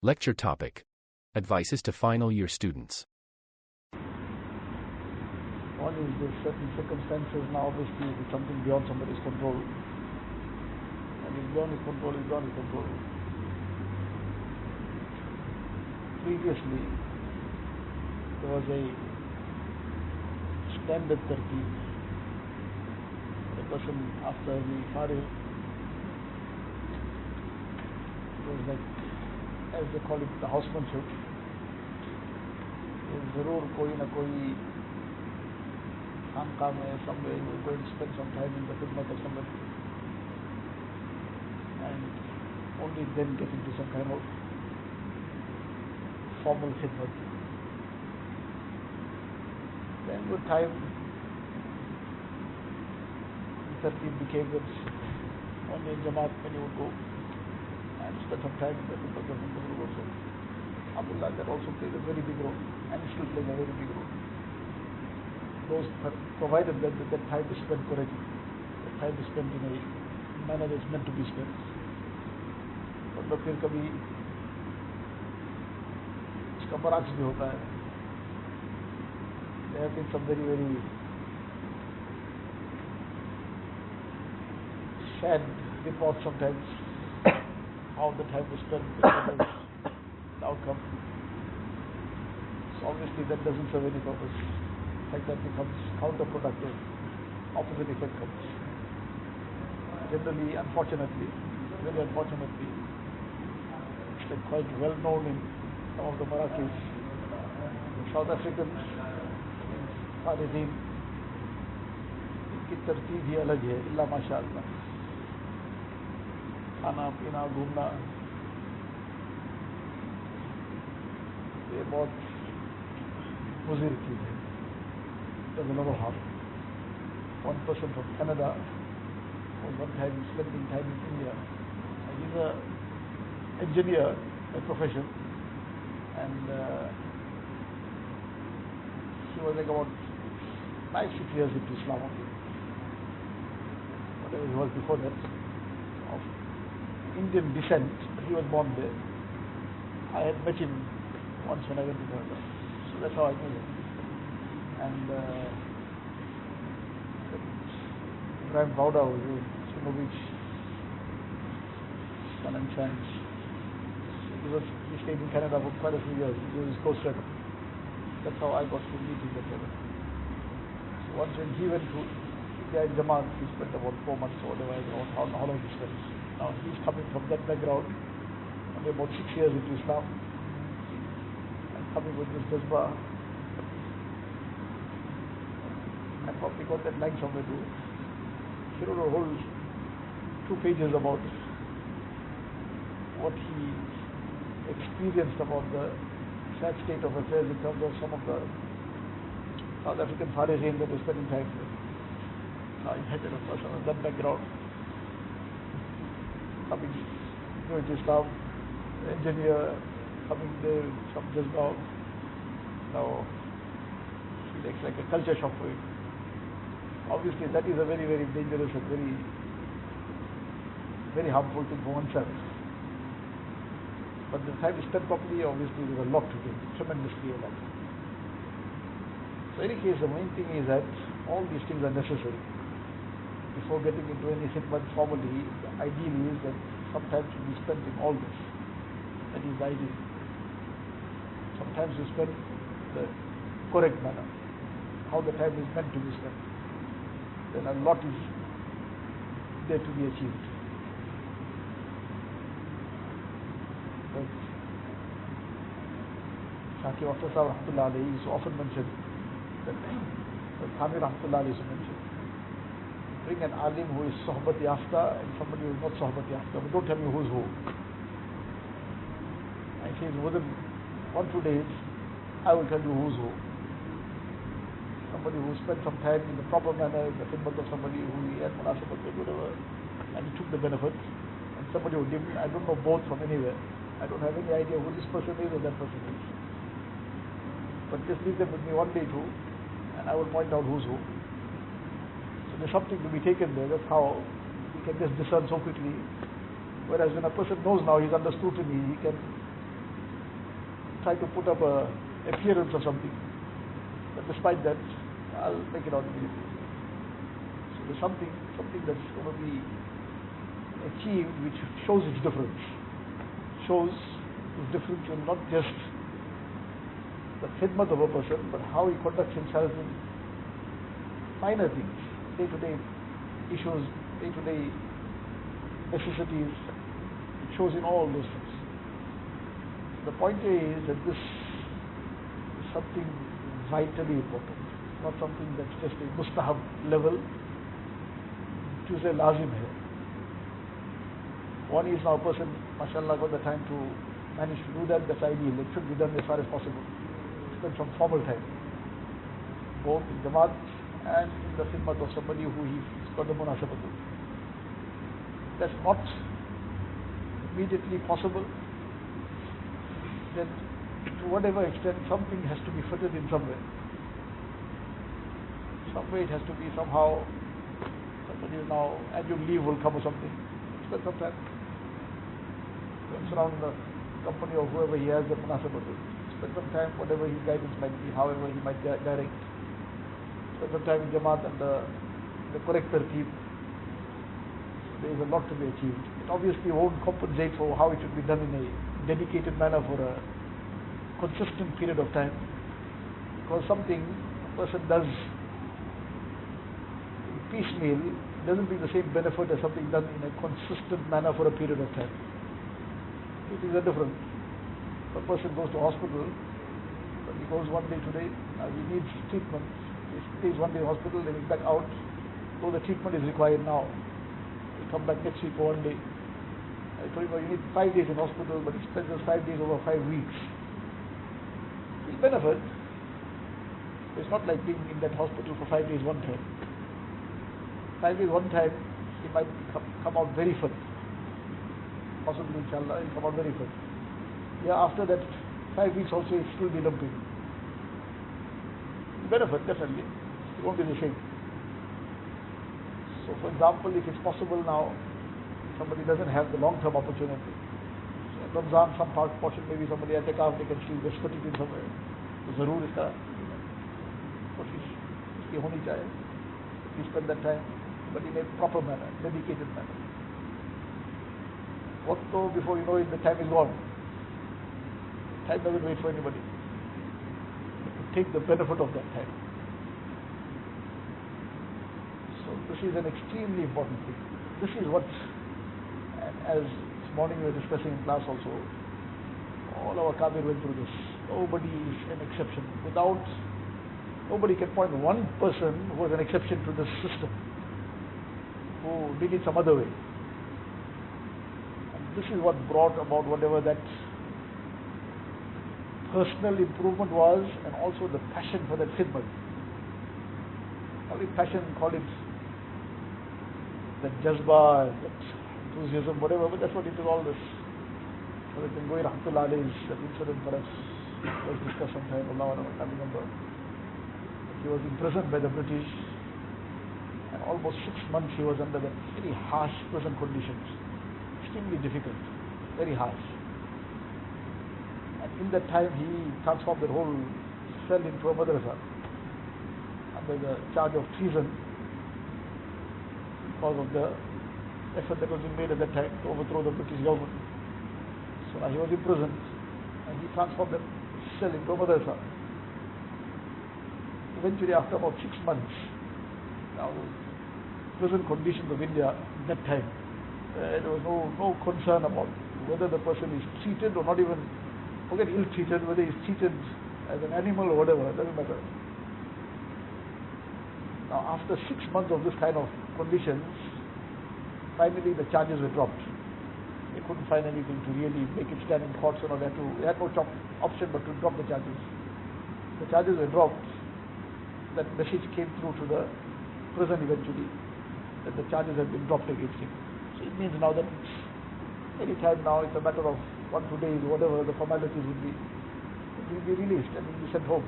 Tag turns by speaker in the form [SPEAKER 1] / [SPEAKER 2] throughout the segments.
[SPEAKER 1] Lecture topic: Advices to final year students.
[SPEAKER 2] One is the certain circumstances now obviously it's something beyond somebody's control. And it's beyond his control, it's beyond his control. Previously, there was a standard tertib. The person after the Faril, it was like, as they call it, the housemanship. Zarur koi na koi khanqa mein somewhere you are going to spend some time in the khidmat of somebody, and only then get into some kind of formal khidmat. Then with time, the tertib became that only in Jamaat when you would go and spend some time in the khidmat of somebody also. Alhamdulillah, that also played a very big role, and still plays a very big role. Those provided that time is spent correctly, that time is spent in a manner that is meant to be spent. But फिर कभी इसका बरअक्स भी होता है. There have been some very sad reports sometimes how the time was spent, the outcome. So obviously that doesn't serve any purpose. Like that becomes counterproductive, opposite effect comes. Generally, unfortunately, very unfortunately, it's like quite well known in some of the Marathis, the South Africans, Faridin, इनकी तरतीब ही अलग है, इल्ला माशाअल्लाह. खाना पीना घूमना ये बहुत मुज़िर चीज़ है. There's another half. One person from Canada was one time spending time in India. And he's an engineer by profession, and he was like about 5-6 years into Islam only. Whatever he was before that, of Indian descent, but he was born there. I had met him once when I went to Canada, so that's how I knew him. And Ibrahim Bauda was in Simovic, Sun and Sands. He stayed in Canada for quite a few years. He was his co-student. That's how I got to meet him at Canada. So once when he went to India in Jamaat, he spent about 4 months or whatever. I don't know how long he spent. Now he's coming from that background, only about 6 years into Islam, and coming with this jazba. I probably got that line somewhere too. He wrote a whole 2 pages about what he experienced about the sad state of affairs in terms of some of the South African Farighin that were spending time there. Now he had a person on that background, coming into Islam, engineer, coming there, some jazba. Now he makes like a culture shock for him. Obviously, that is a very dangerous and very harmful thing for oneself. But the time is spent properly, obviously, there's a lot to do, tremendously a lot. So, in any case, the main thing is that all these things are necessary. Before getting into any khidmat formally, the ideal is that sometimes should be spent in all this. That is the ideal. Sometimes you spend the correct manner, how the time is meant to be spent. Then a lot is there to be achieved. But Shaki Waqta Sahib Rahmatullah Alayhi used to often mention that Thamir Rahmatullah Alayhi used to mention, bring an alim who is sohbat yafta and somebody who is not sohbat yafta, but don't tell me who's who. And he says within 1-2 days I will tell you who's who. Somebody who spent some time in the proper manner in the khidmat of somebody who he had munasabat with, whatever, and he took the benefit, and somebody who didn't. I don't know both from anywhere. I don't have any idea who this person is or that person is. But just leave them with me 1 day too, and I will point out who's who. So there's something to be taken there. That's how we can just discern so quickly. Whereas when a person knows now, he's under scrutiny, he can try to put up a appearance or something. But despite that, I'll make it out immediately. So there's something that's going to be achieved which shows its difference. Shows its difference in not just the khidmat of a person, but how he conducts himself in minor things, day-to-day issues, day-to-day necessities. It shows in all those things. The point is that this is something vitally important, not something that's just a mustahab level. To say lazim hai. One is now a person, mashallah, got the time to manage to do that. That's ideal. It should be done as far as possible. Spend some formal time, both in Jamaat and in the khidmat of somebody who he's got the munasabat with. That's not immediately possible. Then to whatever extent something has to be fitted in somewhere. Somewhere it has to be somehow. Somebody is now annual leave will come or something. Spend some time. Surround the company of whoever he has the munasabat with. Spend some time, whatever his guidance might be, however he might direct. Spend some time in Jamaat and the correct tertib. There is a lot to be achieved. It obviously won't compensate for how it should be done in a dedicated manner for a consistent period of time. Because something a person does piecemeal doesn't bring the same benefit as something done in a consistent manner for a period of time. It is a different. A person goes to hospital, but he goes one day today, he needs treatment. He stays one day in hospital, then he's back out. So the treatment is required now. He'll come back next week for one day. I told him, you need 5 days in hospital, but he spends those 5 days over 5 weeks. He'll benefit. It's not like being in that hospital for 5 days one time. 5 days one time, he might come out very fit. Possibly, inshallah, he'll come out very fit. Yeah, after that 5 weeks also, he'll still be limping. Benefit, definitely. It won't be the same. So, for example, if it's possible now, somebody doesn't have the long-term opportunity. So, Ramzan, some portion, maybe somebody at take off, they can still just put it in somewhere. So, zarur iska koshis iski honi chahiye. We spend that time, but in a proper manner, dedicated manner. What though, before you know it, the time is gone. Time doesn't wait for anybody. To take the benefit of that time. So this is an extremely important thing. This is what, as this morning we were discussing in class also, all our Kabir went through this. Nobody is an exception. Nobody can point one person who was an exception to this system, who did it some other way. And this is what brought about whatever that personal improvement was, and also the passion for that khidmat. Call it passion, call it that jazba, that enthusiasm, whatever, but that's what it is, all this. So that Goi Rahmatullah alayhi, that incident perhaps was discussed sometime, Allah, I can't remember. He was imprisoned by the British, and almost 6 months he was under that very harsh prison conditions. Extremely difficult, very harsh. And in that time he transformed the whole cell into a madrasa under the charge of treason, because of the effort that was being made at that time to overthrow the British government. So now he was imprisoned, and he transformed that cell into a madrasa. Eventually, after about 6 months, now the prison conditions of India at that time, there was no concern about whether the person is treated or not, even forget ill-treated, whether he's treated as an animal or whatever, it doesn't matter. Now, after 6 months of this kind of conditions, finally the charges were dropped. They couldn't find anything to really make it stand in court, so now they had no option but to drop the charges. The charges were dropped. That message came through to the prison eventually, that the charges had been dropped against him. So it means now that any time now it's a matter of 1 2 days, whatever the formalities would be, he will be released and he will be sent home.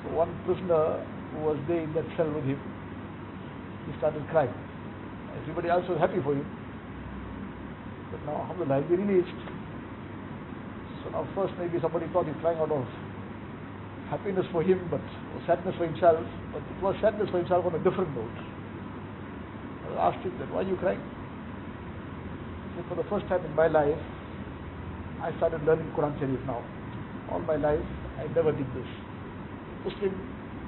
[SPEAKER 2] So one prisoner who was there in that cell with him, he started crying. Everybody else was happy for him, but now alhamdulillah he'll be released. So So now first maybe somebody thought he's crying out of happiness for him, or sadness for himself, but it was sadness for himself on a different note. I asked him that, why are you crying? He said, for the first time in my life, I started learning Quran Sharif now. All my life, I never did this. Muslim,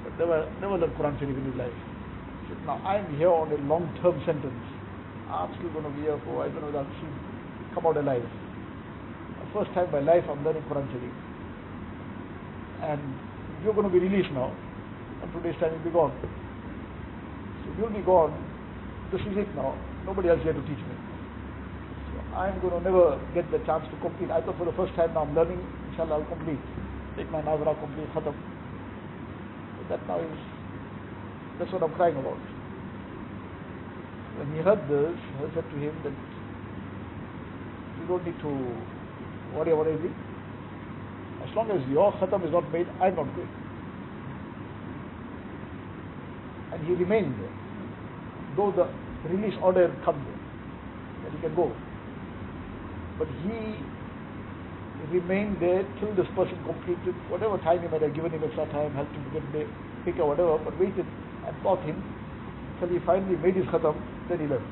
[SPEAKER 2] but never learned Quran Sharif in his life. He said, now I'm here on a long-term sentence. I'm still going to be here for, I don't know, whether I'll come out alive. The first time in my life, I'm learning Quran Sharif. And you're going to be released now. And today's time you'll be gone. So you'll be gone. This is it now. Nobody else here to teach me. So I'm going to never get the chance to complete. I thought for the first time now I'm learning, inshallah I'll complete. Take my nazra, complete, khatam. So that now is, that's what I'm crying about. When he heard this, I said to him that you don't need to worry about anything. As long as your khatam is not made, I'm not going. And he remained there. Though the release order had come there, that he can go. But he remained there till this person completed whatever time he might have given him extra time, helped him to get the pick or whatever, but waited and taught him till he finally made his khatam, then he left.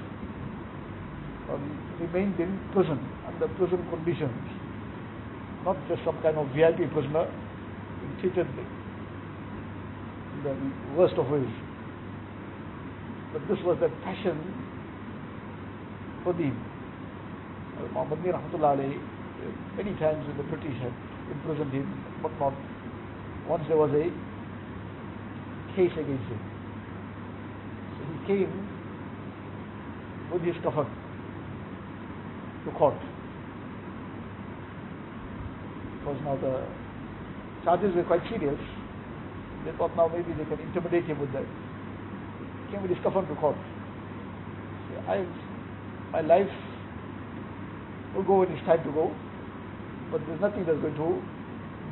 [SPEAKER 2] Or he remained in prison, under prison conditions. Not just some kind of VIP prisoner, treated in the worst of ways. But this was that passion for Deen. Muhammad Mir Rahmatullah alayhi, many times when the British had imprisoned him, but not. Once there was a case against him. So he came with his kafan to court. Because now the charges were quite serious. They thought now maybe they can intimidate him with that. He came with his kafan to court. So my life will go when it's time to go, but there's nothing that's going to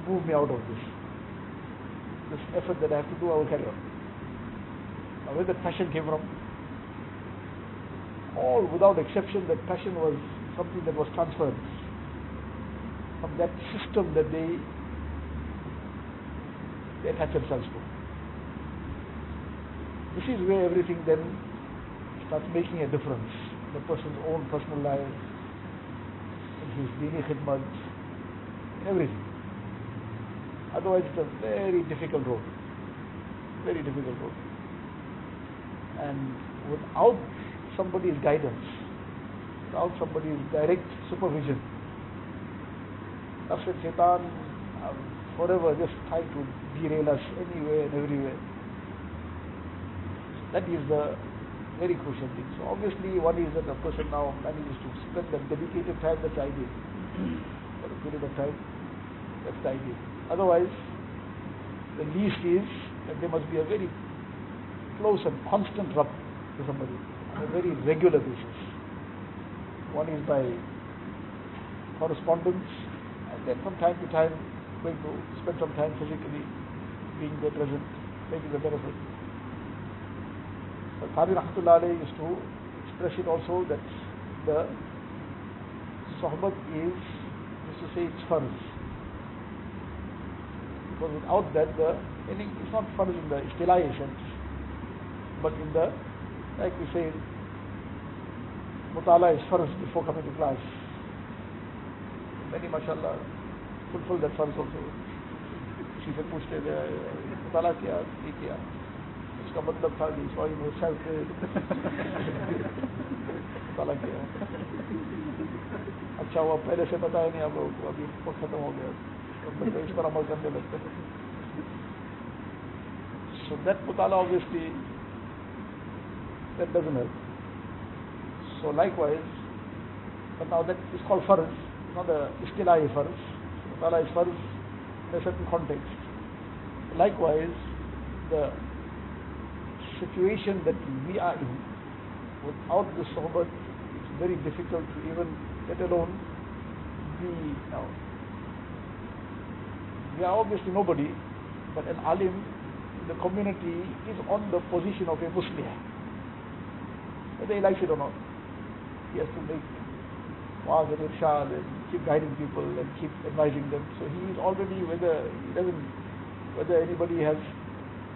[SPEAKER 2] move me out of this. This effort that I have to do, I will carry on. Now where that passion came from? All without exception, that passion was something that was transferred from that system that they attach themselves to. This is where everything then starts making a difference in the person's own personal life, in his dini khidmat, in everything. Otherwise it's a very difficult road. Very difficult road. And without somebody's guidance, without somebody's direct supervision, Nafs and Shaitan are forever just trying to derail us anywhere and everywhere. That is the very crucial thing. So obviously one is that the person now manages to spend that dedicated time, that's the ideal. For a period of time, that's the ideal. Otherwise, the least is that there must be a very close and constant rub to somebody on a very regular basis. One is by correspondence, and then from time to time going to spend some time physically being there present, making the benefit. But Qadi Rahmatullah alayhi used to express it also that the sohbat is, used to say it's farz. Because without that, meaning it's not farz in the istilahi sense, but in the, like we say, mutala is farz before coming to class. Many, mashallah, fulfill that farz also. She said, pushte mutala kiya, ye kiya. Uska matlab tha, he saw him himself, mutala kiya. अच्छा हुआ पहले से बताया नहीं आप लोगों को, अभी वो खत्म हो गया, तो इस पर अमल करने लगते हैं. So that mutala obviously, that doesn't help. So likewise, but now that is called farz, it's not a istilahi farz. Mutala is farz in a certain context. Likewise, the situation that we are in, without the sohbat, it's very difficult to even, let alone be now. We are obviously nobody, but an alim in the community is on the position of a Muslim. Whether he likes it or not, he has to make wa'az and irshad and keep guiding people and keep advising them. So he is already, whether anybody has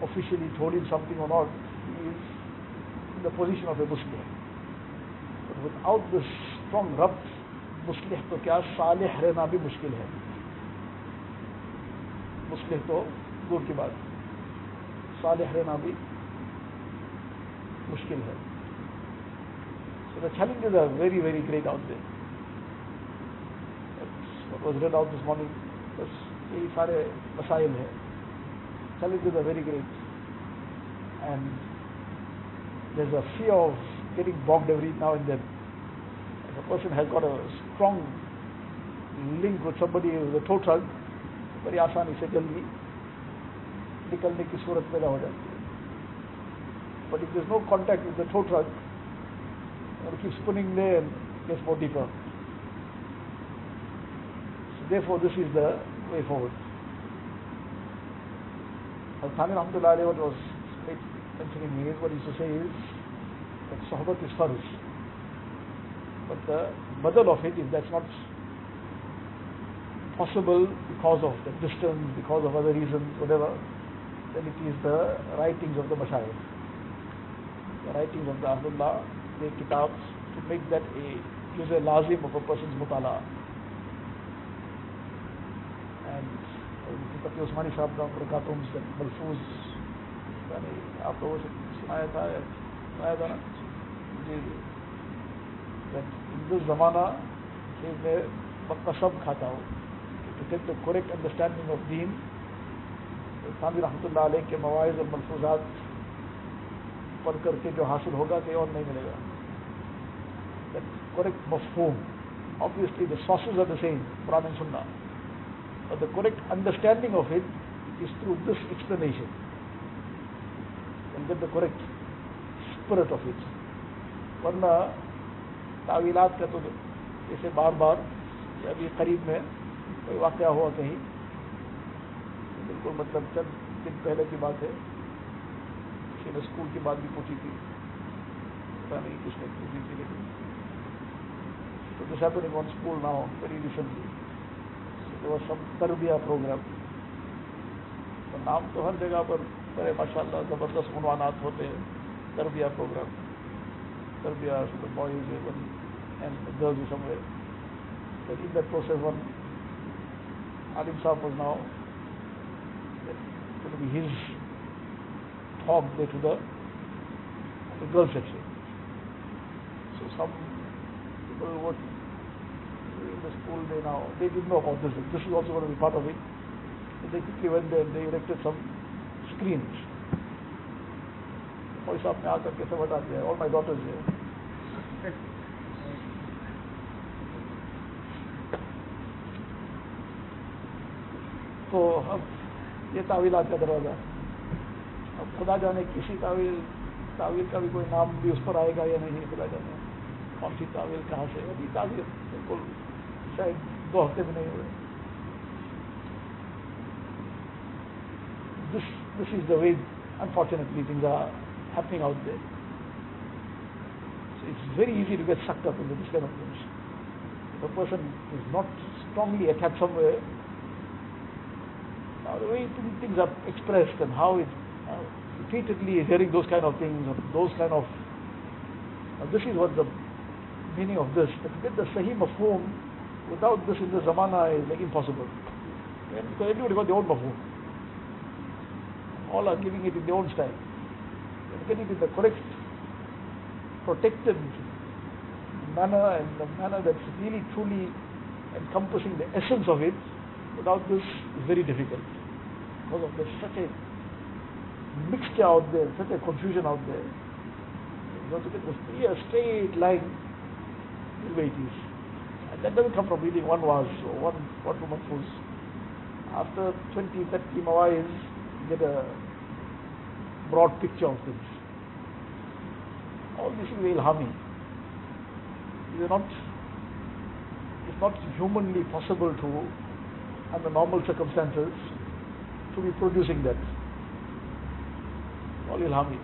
[SPEAKER 2] officially told him something or not, he is in the position of a Muslim. But without this strong rabt, मुस्लिह तो क्या सालिह रहना भी मुश्किल है. मुस्लिह तो दूर की बात, सालिह रहना भी मुश्किल है. So the challenges are very, very great out there. That's what was read out this morning. बस यही सारे मसाइल है. Challenges are very great, and there's a fear of getting bogged every now and then. If a person has got a strong link with somebody with a tow truck, बड़ी आसानी से जल्दी निकलने की सूरत पैदा हो जाती है. But if there's no contact with the tow truck, it keeps spinning there and gets more deeper. So therefore, this is the way forward. Al-Thani Rahmatullah alayhi, what was mentioning is, what he used to say is that Sohbat is farz. But the badal of it, if that's not possible because of the distance, because of other reasons, whatever, then it is the writings of the Mashayikh, the writings of the Ahlullah, their kitabs, to make that a juz-e lazim of a person's mutala. And Taqi Usmani Sahab का बरकातुम से मलफूज आप लोगों से सुनाया था ना जी, that in this zamana मैं कसम खाता हूँ to get the correct understanding of deen, Thanvi रहमतुल्लाह अलैह के मवाइज़ और मलफूजात पढ़ करके जो हासिल होगा कहीं और नहीं मिलेगा. That correct mafhum, obviously the sources are the same, Quran and Sunnah, but the correct understanding of it is through this explanation. And get the correct spirit of it. वरना तावीलात का तो जैसे बार बार अभी करीब में कोई वाक़या हुआ कहीं, बिल्कुल मतलब चंद दिन पहले की बात है, किसी ने स्कूल की बात भी पूछी थी, पता नहीं किसने पूछी थी, लेकिन so this happened in one school now very recently. So there was some तरबिया प्रोग्राम. तो नाम तो हर जगह पर बड़े माशाल्लाह ज़बरदस्त उन्वानात होते हैं, तरबिया programme, तरबिया for the boys and the girls somewhere. But in that process, one Alim Sahib was now going to be his talk there to the girls section. So some people were in the school, they didn't know about this. This is also going to be part of it. So they quickly went there and they erected some screens. Boy Sahib ne aakar ke sab hata diya, all my daughters there. तो अब ये तावीलात का दरवाज़ा, अब खुदा जाने किसी तावील का भी कोई नाम भी उस पर आएगा या नहीं, खुदा जाने कौन सी तावील कहाँ से. अभी तावील बिल्कुल शायद 2 हफ्ते में नहीं हुए. This is the way, unfortunately, things are happening out there. So it's very easy to get sucked up into this kind of things. If a person is not strongly attached somewhere, the way things are expressed and how it repeatedly is hearing those kind of things, those kind of, this is what the meaning of this. But to get the sahih mafhum without this in the zamana is like impossible. And because everybody got their own mafhum. All are giving it in their own style. And get it in the correct, protected manner, and the manner that's really truly encompassing the essence of it. Without this, is very difficult. Because of there's such a mixture out there, such a confusion out there. You have to get this clear, straight line, the way it is. And that doesn't come from reading one waz or one woman who's. After 20, 30 mawaiz, you get a broad picture of things. All this is ilhami. It's not humanly possible to, under normal circumstances, to be producing that. All ilhami.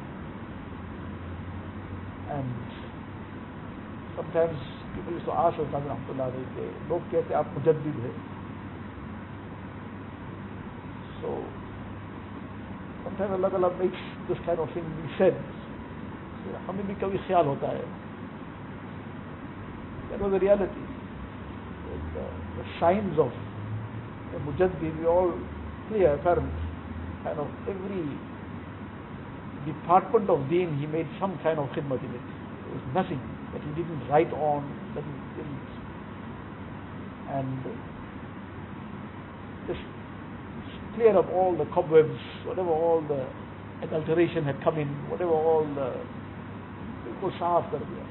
[SPEAKER 2] And sometimes People used to ask us, Rahmatullah, लोग कहते आप मुजद्दिद है. So sometimes Allah Ta'ala makes this kind of thing be said. हमें भी कभी ख्याल होता है. That was the reality. The signs of a mujaddid, we all clear, apparent. Kind of every department of deen, he made some kind of khidmat in it. There was nothing that he didn't write on, that he didn't. And just clear up all the cobwebs, whatever all the adulteration had come in, whatever all the bilkul saaf kar diya.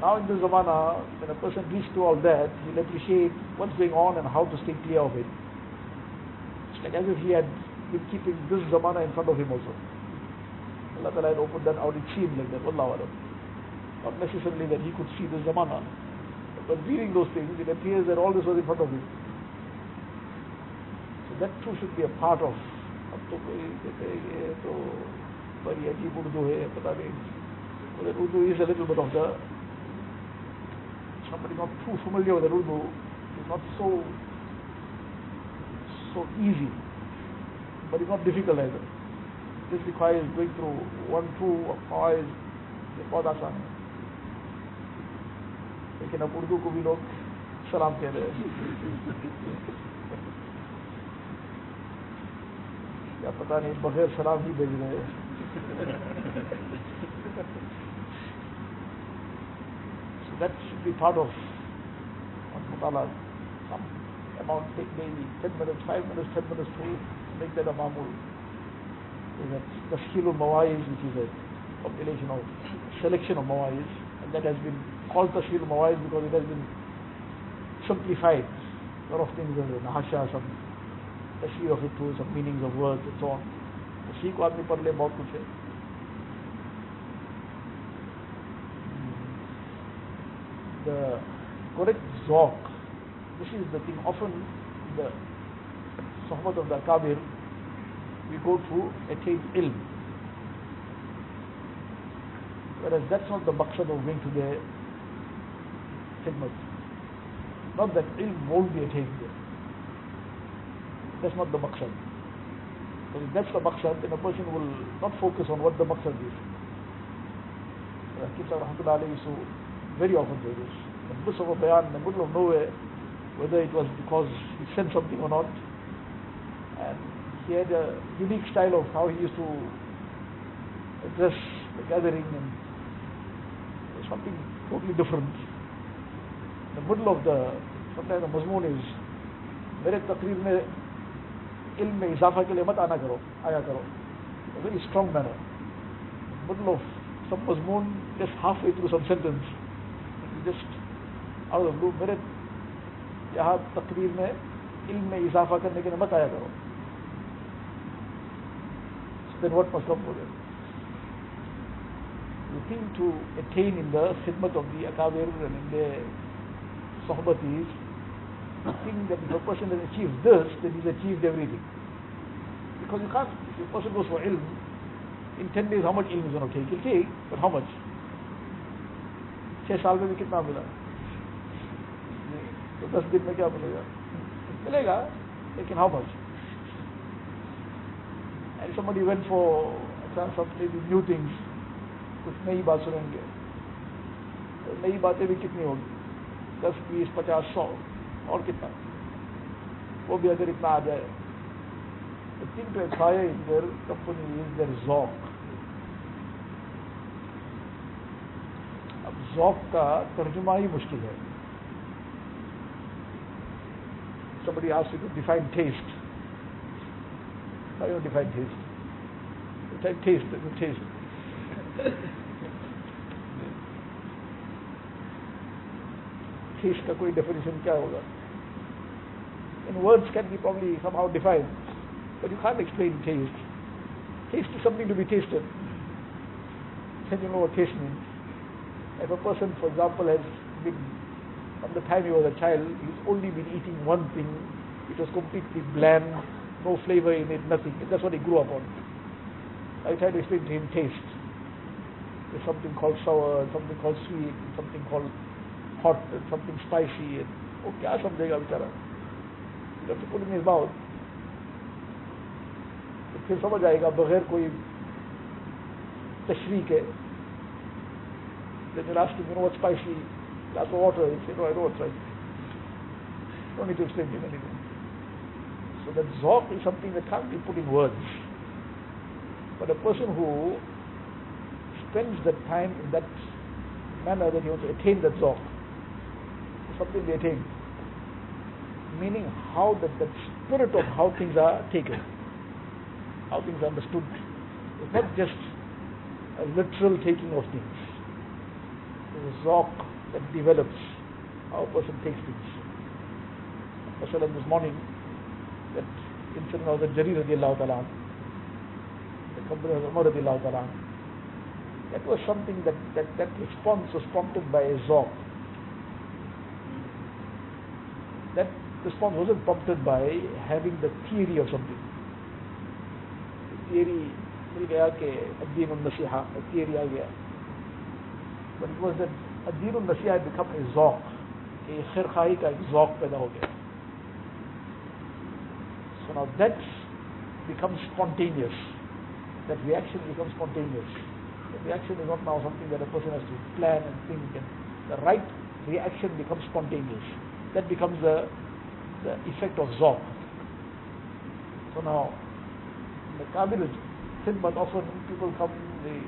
[SPEAKER 2] Now in the zamana, when a person reaches to all that, he'll appreciate what's going on and how to stay clear of it. It's like as if he had been keeping this zamana in front of him also. Allah Ta'ala had opened that out, it seemed like that, Wallahu Alam. Not necessarily that he could see this zamana, but reading those things, it appears that all this was in front of him. So that too should be a part of. अब तो कोई कहते हैं ये तो बड़ी अजीब उर्दू है, पता नहीं. Well, Urdu is a little bit of the, somebody not too familiar with Urdu is not so easy, but it's not difficult either. This requires going through 1, 2 or 5. ये बहुत आसान है. लेकिन अब उर्दू को भी लोग सलाम कह रहे हैं. या पता नहीं बगैर सलाम ही भेज रहे हैं. So that should be part of Mutala. Some amount, take maybe 10 minutes, 5 minutes, 10 minutes to make that a mamul. So that's Tashkilul Mawaiz, which is a compilation of selection of Mawaiz, and that has been called Tashkilul Mawaiz because it has been simplified. A lot of things are in Hasha, some tashkil of it too, some meanings of words and so on. उसी को आदमी पढ़ ले बहुत कुछ है. The correct zawq, this is the thing. Often the sohbat of the akabir, we go to attain ilm, whereas that's not the maqsad of going to the khidmat. Not that ilm won't be attained there. That's not the maqsad. Because if that's the maqsad, then a person will not focus on what the maqsad is. Hakim Sahib Rahmatullah Alayhi used to very often say this. In the midst of a bayan, in the middle of nowhere, whether it was because he said something or not, and he had a unique style of how he used to address the gathering, and something totally different. In the middle of the, sometimes the mazmoon is, मेरे तकरीर में इल्म में इजाफा के लिए मत आया करो. A very strong manner. In the middle of some mazmoon, just halfway through some sentence, you just out of the blue, मेरे यहाँ तकरीर में इल्म में इजाफा करने के लिए मत आया करो. So then what must come for it? The thing to attain in the khidmat of the akabir and in the sohbat is, the thing that if a person has achieved this, then he's achieved everything. Because you can't, if a person goes for ilm, in 10 days how much ilm is going to take? He'll take, but how much? 6 साल में भी कितना मिला? तो 10 दिन में क्या मिलेगा? मिलेगा, लेकिन how much? And somebody went for some maybe new things, कुछ नई बात सुनेंगे. तो नई बातें भी कितनी होगी? 10, 20, 50, 100 और कितना? वो भी अगर इतना आ जाए. The thing to acquire in their company is their zawq. अब zawq का तर्जुमा ही मुश्किल है. Somebody asks you to define taste. How do you define taste? You type taste, you taste. Taste का कोई definition क्या होगा? In words can be probably somehow defined, but you can't explain taste. Taste is something to be tasted. Then you know what taste means. If a person, for example, has been, from the time he was a child, he's only been eating one thing, it was completely bland, no flavor in it, nothing. That's what he grew up on. I try to explain to him taste. There's something called sour, something called sweet, something called hot, and something spicy. And वो क्या समझेगा बेचारा? You have to put in his mouth. तो फिर समझ आएगा बगैर कोई तशरीह के. Then you'll ask him, what's spicy? Glass of water. He'll say, no, I know what's spicy. Don't need to explain to him anything. So that zawq is something that can't be put in words. But a person who spends that time in that manner that he wants to attain that zawq, something they attain. Meaning how that spirit of how things are taken, how things are understood. It's not just a literal taking of things. There's a zawq that develops how a person takes things. Masalan, this morning, that incident of the Jarir radiallahu ta'ala, the company of Umar radiallahu ta'ala, that was something that response was prompted by a zawq. That response wasn't prompted by having the theory of something. The theory, मिल गया कि ad-din al-nasiha, a theory आ गया. But it was that ad-din al-nasiha had become a zawq, a khirkhahi का एक zawq पैदा हो गया. So now that becomes spontaneous. That reaction becomes spontaneous. The reaction is not now something that a person has to plan and think, and the right reaction becomes spontaneous. That becomes the effect of zawq. So now, in the Kabil khidmat, often people come, they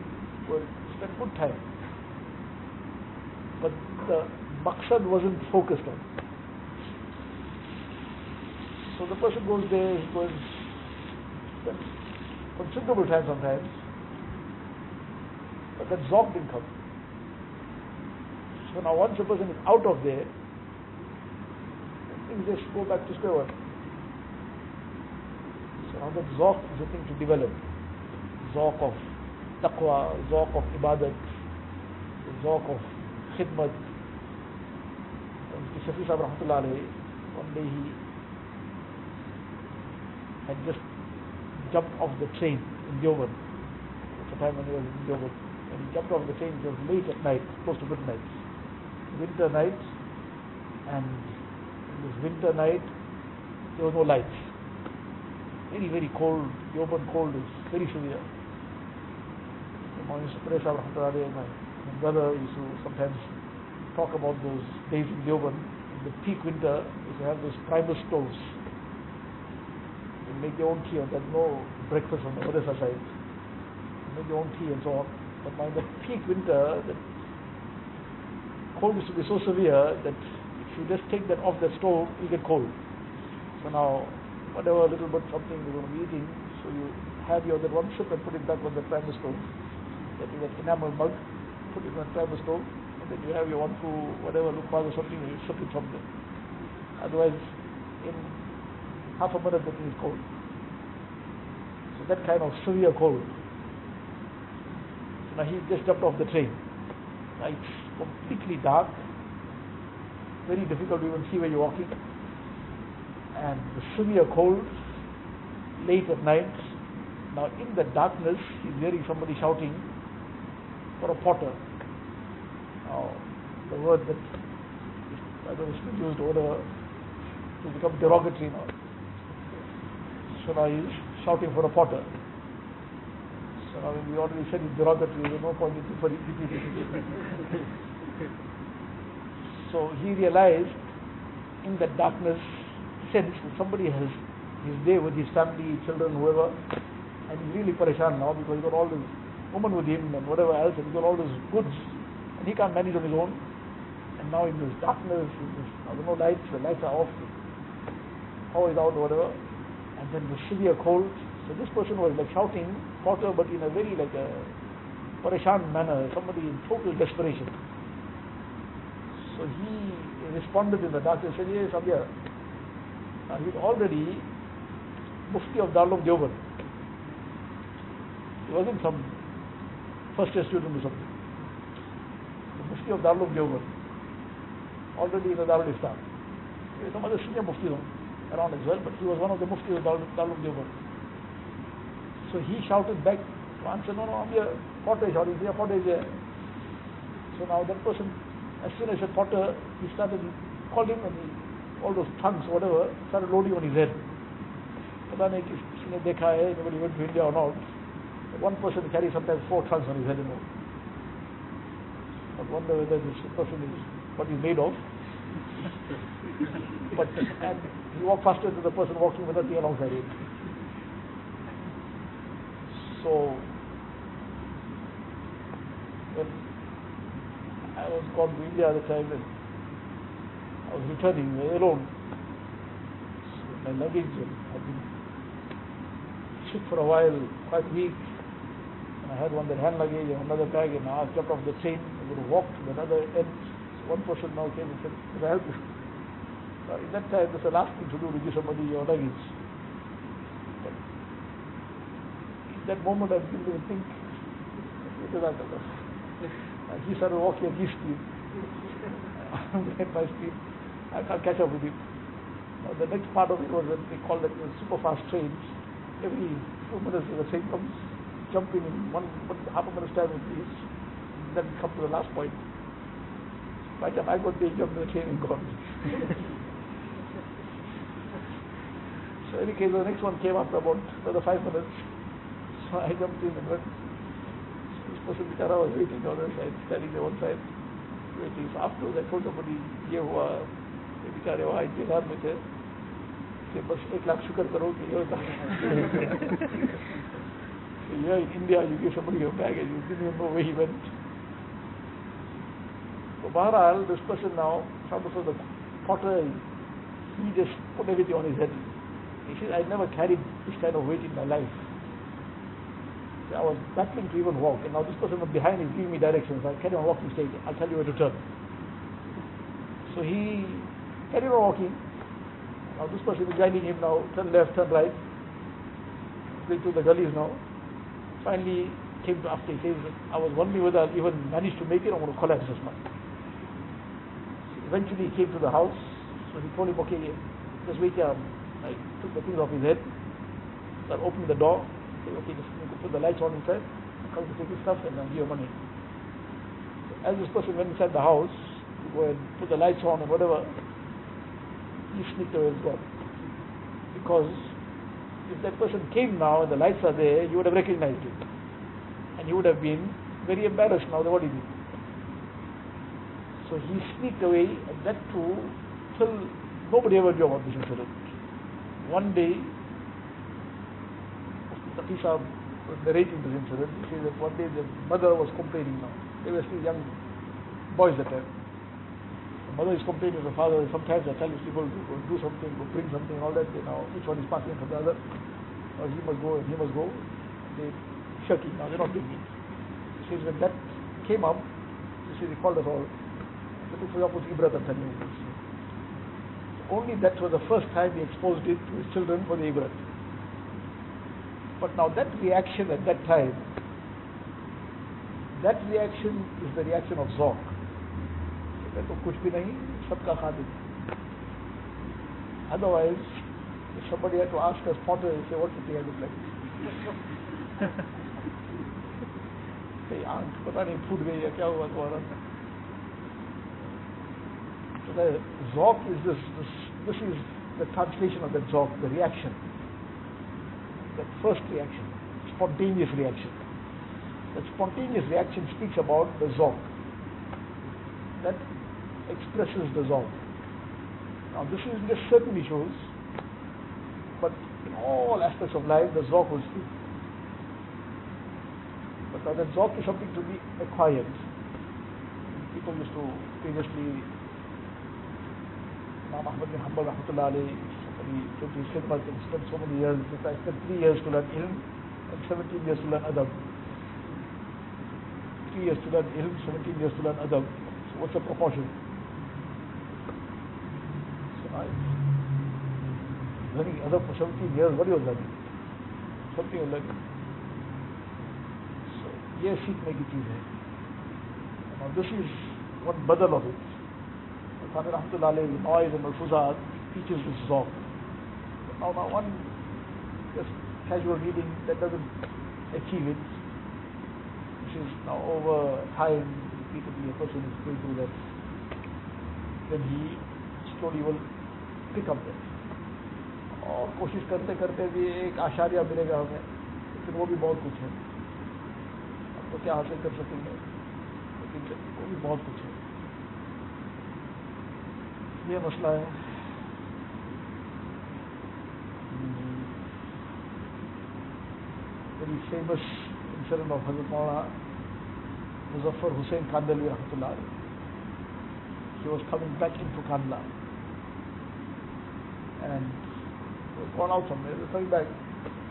[SPEAKER 2] will spend good time. But the maqsad wasn't focused on. So the person goes there, he goes, spends considerable time sometimes, but that zawq didn't come. So now once a person is out of there, things just go back to square one. So now that zawq is a thing to develop. Zawq of taqwa, zawq of ibadat, zawq of khidmat. And Shafi Sahib Rahmatullah alayhi, one day he had just jumped off the train in Deoband. At the time when he was in Deoband. When he jumped off the train, it was late at night, close to midnight. Winter night, and in this winter night, there was no lights. Very, very cold. Deoband cold is very severe. My brother used to sometimes talk about those days in Deoband. In the peak winter, used to have those primal stoves. They make their own tea, and there's no breakfast on the madrasa side. They make their own tea and so on. But now in the peak winter, the cold used to be so severe that if you just take that off the stove, you get cold. So now, whatever little bit something you're going to be eating, so you have your that one sip and put it back on the primal stove. That is an enamel mug, put it on the primal stove, and then you have your one two whatever lukmas or something, and you sip it from there. Otherwise, in half a minute the thing is cold. So that kind of severe cold. So now he just jumped off the train. Now it's completely dark, very difficult to even see where you're walking, and the severe cold, late at night. Now in the darkness, he's hearing somebody shouting for a potter. Now the word that I don't know is used or whatever to become derogatory now. So now he's shouting for a potter. So now when we already said it's derogatory, there's no point in repeating it. So he realized in that darkness, sense that somebody is there with his family, children, whoever, and he's really pareshan now because he's got all this woman with him and whatever else, and he's got all these goods, and he can't manage on his own. And now in this darkness, there are no lights, the lights are off, power is out or whatever, and then the severe cold. So this person was like shouting potter, but in a very like a pareshan manner, somebody in total desperation. So he responded in the darkness and said, yes, I'm here. He's already Mufti of Darul Deoband. He wasn't some first year student or something. The Mufti of Darul Deoband, already in the Darul Iftar. There were some other senior Muftis around as well, but he was one of the Muftis of Darul Deoband. So he shouted back to answer, no, I'm here. Potter is out, he's here, Potter is here. So now that person, as soon as I said Potter, he started, called him and all those trunks, whatever, started loading on his head. Pata nahi kisne dekha hai, nobody went to India or not. But one person carries sometimes 4 trunks on his head, I wonder whether this person is what he's made of. But and he walked faster than the person walking with nothing alongside him. So when I was gone to India at the time, and I was returning alone. So my luggage had been sick for a while, quite weak. And I had one that hand luggage and another bag, and I jumped off the train. I would walk to another end. So one person now came and said, "Can I help you?" In that time, that's the last thing to do, to give somebody your luggage. But in that moment, I didn't even think. And he started walking at his speed. I'm at my speed. I can't catch up with him. Now, the next part of it was that they called it super fast trains. Every few minutes the train comes, jump in half a minute's time at least, then come to the last point. By the time I got there, jumped in the train and gone. So in any case, the next one came after about another 5 minutes. So I jumped in and went. This person was waiting on the other side, standing there one side, waiting. So afterwards I told somebody, ये हुआ, ये बेचारे वहाँ इंतजार में थे, कि बस 1 लाख शुक्र करो कि ये here in India you give somebody your bag and you didn't even know where he went. So Bahraal, this person now, found for the potter, he just put everything on his head. He said, I never carried this kind of weight in my life. I was battling to even walk, and now this person from behind is giving me directions. I carry on walking straight. I'll tell you where to turn. So he carried on walking. Now this person is guiding him now, turn left, turn right. Going through the gullies now. Finally came to after he says, I was wondering whether I'll even manage to make it or I'm going to collapse just now. Eventually he came to the house, so he told him, okay, just wait here. I took the things off his head, started opening the door. Okay, just put the lights on inside, come to take his stuff and then give your money. So as this person went inside the house to go and put the lights on and whatever, he sneaked away and gone. Because if that person came now and the lights are there, you would have recognized him. And he would have been very embarrassed now that what he did. So he sneaked away, and that too, till nobody ever knew about this incident. One day, Taqi Sahib was narrating this incident. He says that one day the mother was complaining now. They were still young boys at that time. The mother is complaining to the father. Sometimes I tell these people to go do something, go bring something and all that. They now, each one is passing for the other. Now he must go and he must go. They're shirking now, they're not doing it. He says when that came up, he says he called us all. They took for your Ibrat and telling this. Only that was the first time he exposed it to his children for the Ibrat. But now that reaction at that time, that reaction is the reaction of Zawq. Otherwise, if somebody had to ask us Potter, he'd say, what do you think I look like? Hey, aunt, pata nahi phoot gayi hai, kya hua tumhara? So the Zawq is this is the translation of that Zawq, the reaction. That first reaction, spontaneous reaction. That spontaneous reaction speaks about the Zawq. That expresses the Zawq. Now this is just certain issues, but in all aspects of life, the Zawq will speak. But now that Zawq is something to be acquired. People used to previously, Imam Ahmad bin Hanbal rahmatullah alayhi, somebody took his khidmat and spent so many years. I spent 3 years to learn ilm and 17 years to learn adab. 3 years to learn ilm, 17 years to learn adab. So what's the proportion? So I learning adab for 17 years, what he was learning? Something he was learning. So ये सीखने की चीज़ है. Now this is one badal of it. Father Rahmatullah alayhi, Noise and Malfuzat teaches this Zawq. Now one just casual reading that doesn't achieve it. This is now over time, repeatedly a person is going through that, then he slowly will pick up that. और कोशिश करते करते भी एक आशार्य मिलेगा हमें, लेकिन वो भी बहुत कुछ है. अब तो क्या हासिल कर सकेंगे, लेकिन वो भी बहुत कुछ है. ये मसला है. Very famous incident of Hazrat Maulana Muzaffar Hussain Kandali Rahmatullah. He was coming back into Kandla and he was gone out somewhere. He was coming back.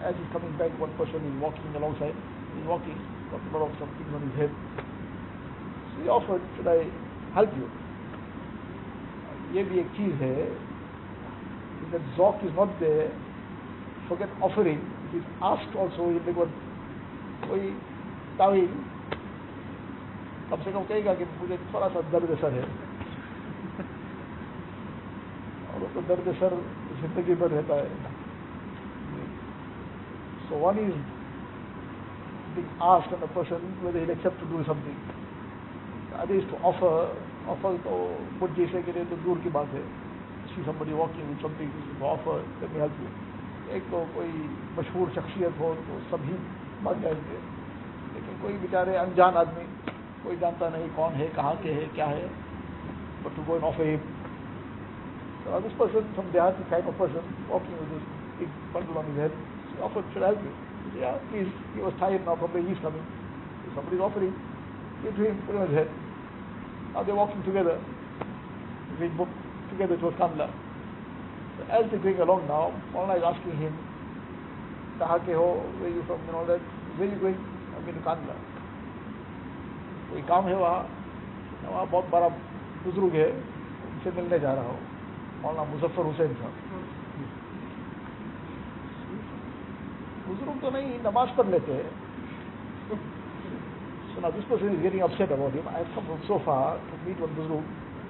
[SPEAKER 2] As he's coming back, one person is walking alongside. He's walking, got a lot of something on his head. So he offered, should I help you? ये भी एक चीज है, if that zok is not there, forget offering. If he's asked also, he'll make one कोई तावील, कम से कम कहेगा कि मुझे थोड़ा सा दर्द सर है, और वो तो दर्द सर जिंदगी भर रहता है. So one is being asked on a person whether he'll accept to do something. The other is to offer तो मुझ जैसे के लिए तो दूर की बात है. See somebody walking with something to offer, let me help you. एक तो कोई मशहूर शख्सियत हो तो सभी भाग जाएंगे, लेकिन कोई बेचारे अनजान आदमी, कोई जानता नहीं कौन है, कहाँ के है, क्या है, but to go and offer him. So this person, some Dehati kind of person, walking with this big bundle on his head, he offered, should I help you? He said, yeah, please. He was tired now, probably he's coming. So somebody is offering, give to him, put it on his head. Now they're walking together, they both together towards Kandla. So as they're going along now, Maulana is asking him, kaha ke ho, where are you from, and all that. Where are you going? I'm going to Kandla. कोई काम है वहाँ बहुत बड़ा बुजुर्ग है, उनसे मिलने जा रहा हूँ, मौलाना मुजफ्फर हुसैन साहब. बुजुर्ग तो नहीं, नमाज पढ़ लेते हैं. So now this person is getting upset about him. I have come from so far to meet one Buzurg.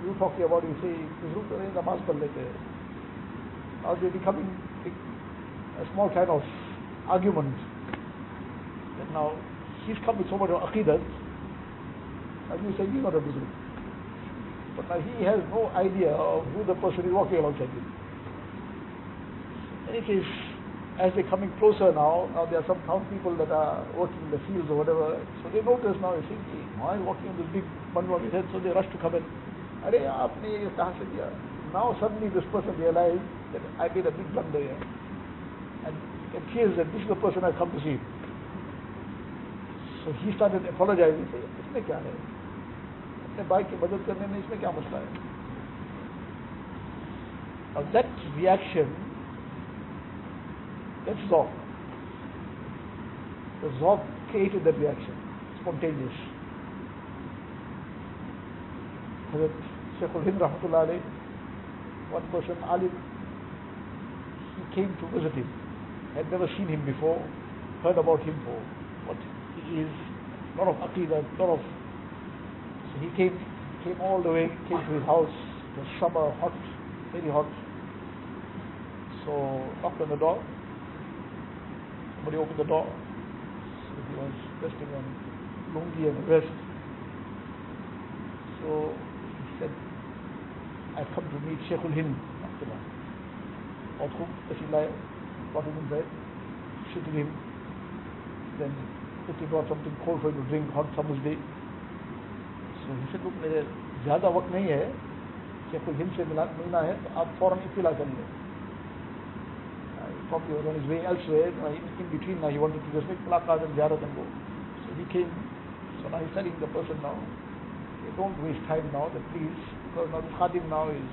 [SPEAKER 2] You talking about, you say, Buzurg to nahi namaz padh lete hai. Now they're becoming a small kind of argument. And now he's come with so much of aqidat, and you say he's not a Buzurg. But now he has no idea of who the person is walking alongside him. In any case, as they're coming closer now there are some town people that are working in the fields or whatever, so they notice now, you think, why is walking on this big bundle on his head, so they rush to come in. Arey, aapne ye kahan se diya? Now suddenly this person realized that I made a big blunder here, and it appears that this is the person I've come to see. So he started apologizing, saying, isme kya hai? Apne bhai ki madad karne mein isme kya masla hai? Now that reaction, that's Zok. The Zok created that reaction, spontaneous. Hazrat Sheikhul Hind Rahmatullah alayh, one person, Alim, he came to visit him, had never seen him before, heard about him for what he is, lot of aqidah, lot of. So he came all the way, came to his house. It was summer, hot, very hot. So knocked on the door. Somebody opened the door. So he was resting on lungi and vest. So he said, I've come to meet Sheikhul Hind. Brought him inside, seated him, then quickly brought something cold for him to drink, hot summer's day. So he said, look, मेरे ज़्यादा वक्त नहीं है, Sheikhul Hind से मिलना है, तो आप फौरन इत्तिला कर लें. Probably was on his way elsewhere. In between now he wanted to just make mulaqat and ziyarat and go. So he came. So now he's telling the person now, hey, don't waste time now, that please, because now this khadim now is,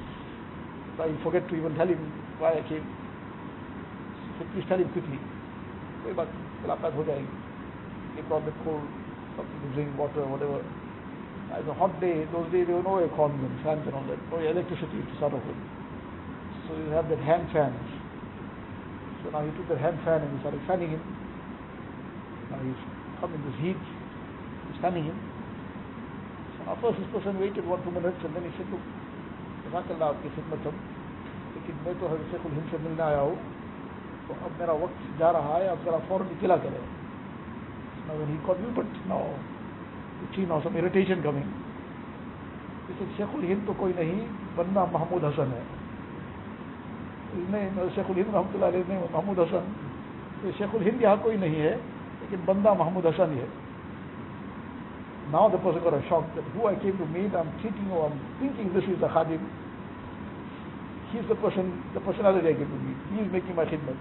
[SPEAKER 2] I forget to even tell him why I came. So please tell him quickly. कोई बात मुलाकात हो जाएगी. He brought the cold, something to drink, water, whatever. As a hot day, those days there were no aircons and fans and all that, no electricity to start off with. So you have that hand fans. So now he took the hand fan and he started fanning him. Now he's come in this heat, he's fanning him. So now first this person waited 1-2 minutes and then he said, look, Jazakallah आपकी खिदमत हम, लेकिन मैं तो हज़रत शेखुल हिंद से मिलने आया हूँ, तो अब मेरा वक्त जा रहा है, अब ज़रा फौरन इत्तिला करें. Now when he called me, but now could see now some irritation coming. He said, Sheikhul Hind to koi nahi, Banna Mahmud Hassan hai. His name, Sheikhul Hind Rahmatullah alayhi name was Mahmud Hassan. Sheikhul Hind yahan koi nahi hai, lekin Banda Mahmud Hassan hai. Now the person got a shock that who I came to meet, I'm treating or I'm thinking this is the Khadim. He's the personality I came to meet. He is making my khidmat.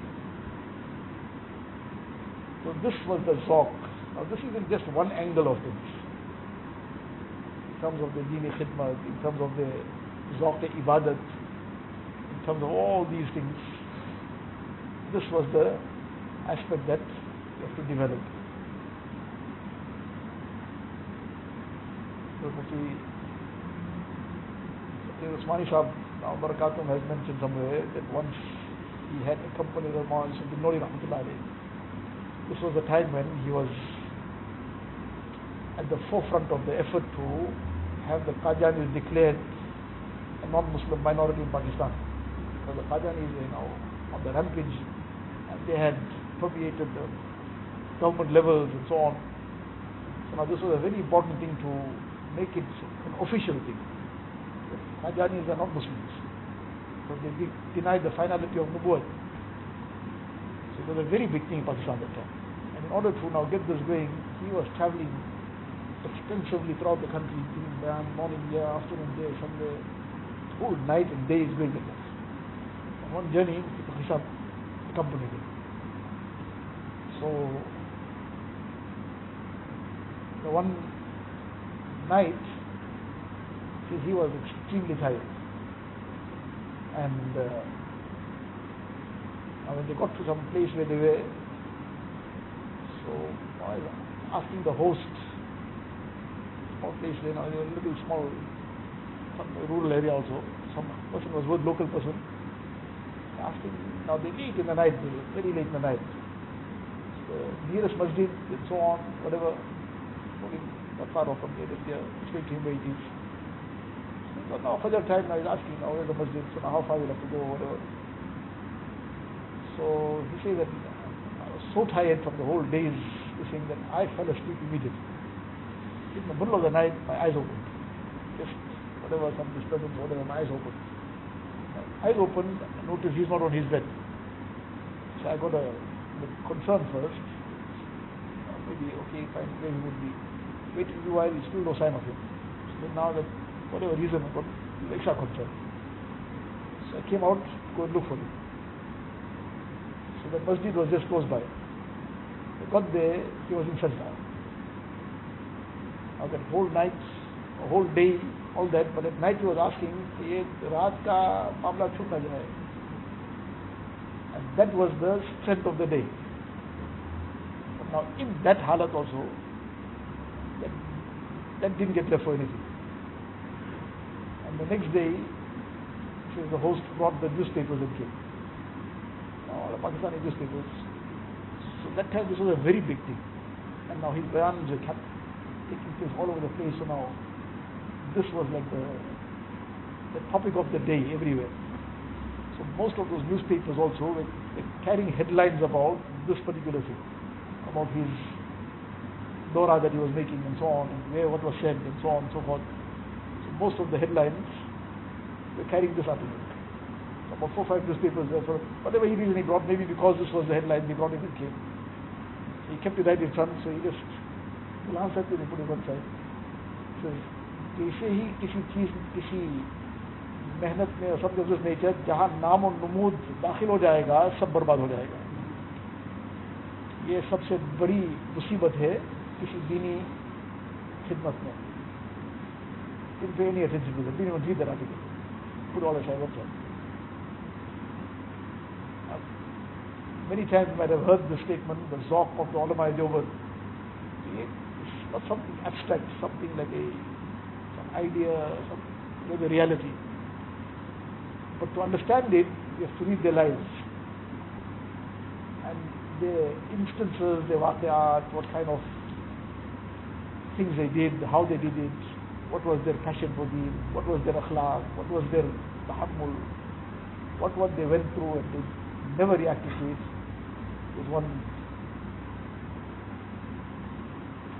[SPEAKER 2] So this was the Zawq. Now this isn't just one angle of things. In terms of the Dini khidmat, in terms of the Zawq ibadat, in terms of all these things, this was the aspect that you have to develop. So Mufti Usmani Sahab Barakatum has mentioned somewhere that once he had accompanied the Maulana Sultan Nuri Rahmatullah alayhi. This was the time when he was at the forefront of the effort to have the Qadianis declared a non-Muslim minority in Pakistan. Because the Qadianis were now on the rampage and they had permeated the government levels and so on. So now this was a very important thing to make it an official thing. The Qadianis are not Muslims. So they denied the finality of Nubuwwat. So it was a very big thing in Pakistan at that time. And in order to now get this going, he was traveling extensively throughout the country, giving bayan, morning here, afternoon there, Sunday, whole night and days going like that. On one journey, Mufti Sahab accompanied him. So the one night, he was extremely tired. And when they got to some place where they were, so I was asking the host, small place there, a little small, some rural area also, some person was a local person, asking, now they late in the night, very late in the night, the nearest masjid and so on, whatever, not far off from there, they are explaining to him where it is. So now Fajr time, now he's asking, now where's the masjid, so now how far will have to go, whatever. So he says that I was so tired from the whole days, he's saying that I fell asleep immediately. In the middle of the night, my eyes opened. Just whatever, some disturbance, whatever, my eyes opened. My eyes opened, I noticed he's not on his bed. So I got a concern first. Maybe, okay, fine, where he would be. Waiting a while, still no sign of him. So now that, whatever reason, I got extra concern. So I came out to go and look for him. So the masjid was just close by. I got there, he was in sajda. Now that whole night, a whole day, all that, but at night he was asking, ye raat ka mamla chut na jaye. And that was the strength of the day. But now in that halat also, that didn't get left for anything. And the next day, says the host brought the newspapers and came. All the Pakistani newspapers. So that time this was a very big thing. And now his bayans were kept taking place all over the place. So now this was like the topic of the day everywhere. So most of those newspapers also were carrying headlines about this particular thing, about his dora that he was making and so on, and where what was said and so on and so forth. So most of the headlines were carrying this article. About 4 or 5 newspapers there. So whatever reason he brought, maybe because this was the headline, he brought it and came. So he kept it right in front, so he just glanced at it and put it one side. He says, कैसे ही किसी चीज किसी मेहनत में और सब जबरदस्त nature जहाँ नाम और नमूद दाखिल हो जाएगा सब बर्बाद हो जाएगा. ये सबसे बड़ी मुसीबत है किसी दीनी खिदमत में. Didn't pay any attention to that. Didn't even read that article. Put all aside, what's that? Many times you might have heard the statement, the Zawq of the ulama is over. It's not something abstract, something like some idea, like a reality. But to understand it, you have to read their lives. And their instances, their waqi'at, what kind of things they did, how they did it, what was their passion for deen, what was their akhlaq, what was their tahammul, what they went through and they never reacted to it. There's one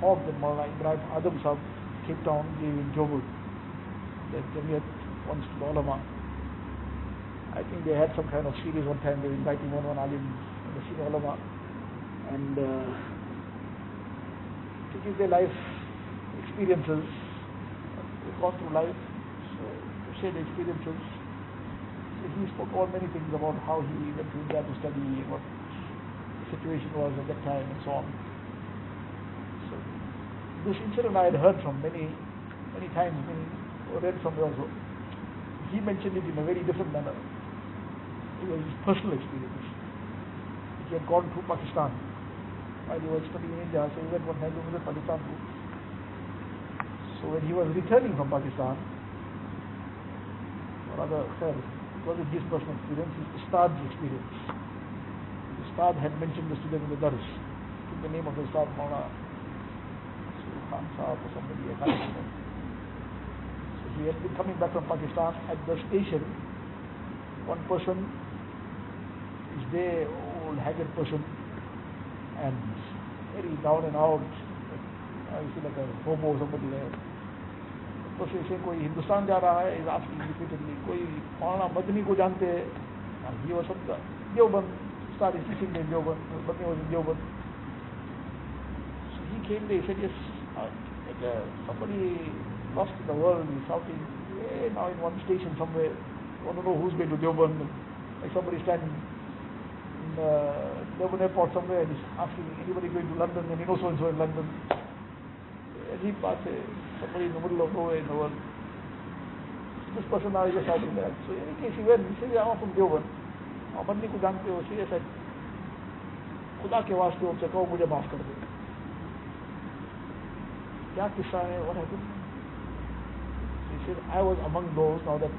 [SPEAKER 2] talk that Maulana Ibrahim Adam Sahib, Cape Town, gave in Joburg, that Jamiyat wants to the ulama. I think they had some kind of series one time. They were inviting one alim, the senior ulama, and to give their life experiences. They've gone through life, so to share the experiences. So he spoke about many things about how he went to India to study, what the situation was at that time, and so on. So this incident I had heard from many times, or read somewhere also. He mentioned it in a very different manner. It was his personal experience. He had gone to Pakistan while he was studying in India, so he went one time to visit Pakistan too. So when he was returning from Pakistan, or rather, it wasn't his personal experience, his Ustad's experience. The Ustad had mentioned this to them in the Dars. Took the name of the Ustad, Maulana Khan Sahab or somebody, I can't remember. So he had been coming back from Pakistan. At the station, one person is there, old haggard person, and very down and out. I feel like a hobo or somebody there. The person is saying, कोई हिंदुस्तान जा रहा है, is asking repeatedly, कोई मौलाना मदनी को जानते हैं? And he was from the Deoband, started teaching in Deoband, Madni was in Deoband. So he came there, he said, yes, somebody lost in the world, he's shouting, hey, now in one station somewhere, I want to know who's going to Deoband, like somebody standing in Deoband airport somewhere and he's asking, anybody going to London, and he knows so-and-so in London. Ajeeb baat hai, somebody in the middle of nowhere in the world. This person now is just shouting that. So in any case, he went, he said, I'm from Deoband. आप बंदी को जानते हो? She said, खुदा के वास्ते उनसे कहो मुझे माफ कर दो. क्या किस्सा है? What happened? He said, I was among those, now that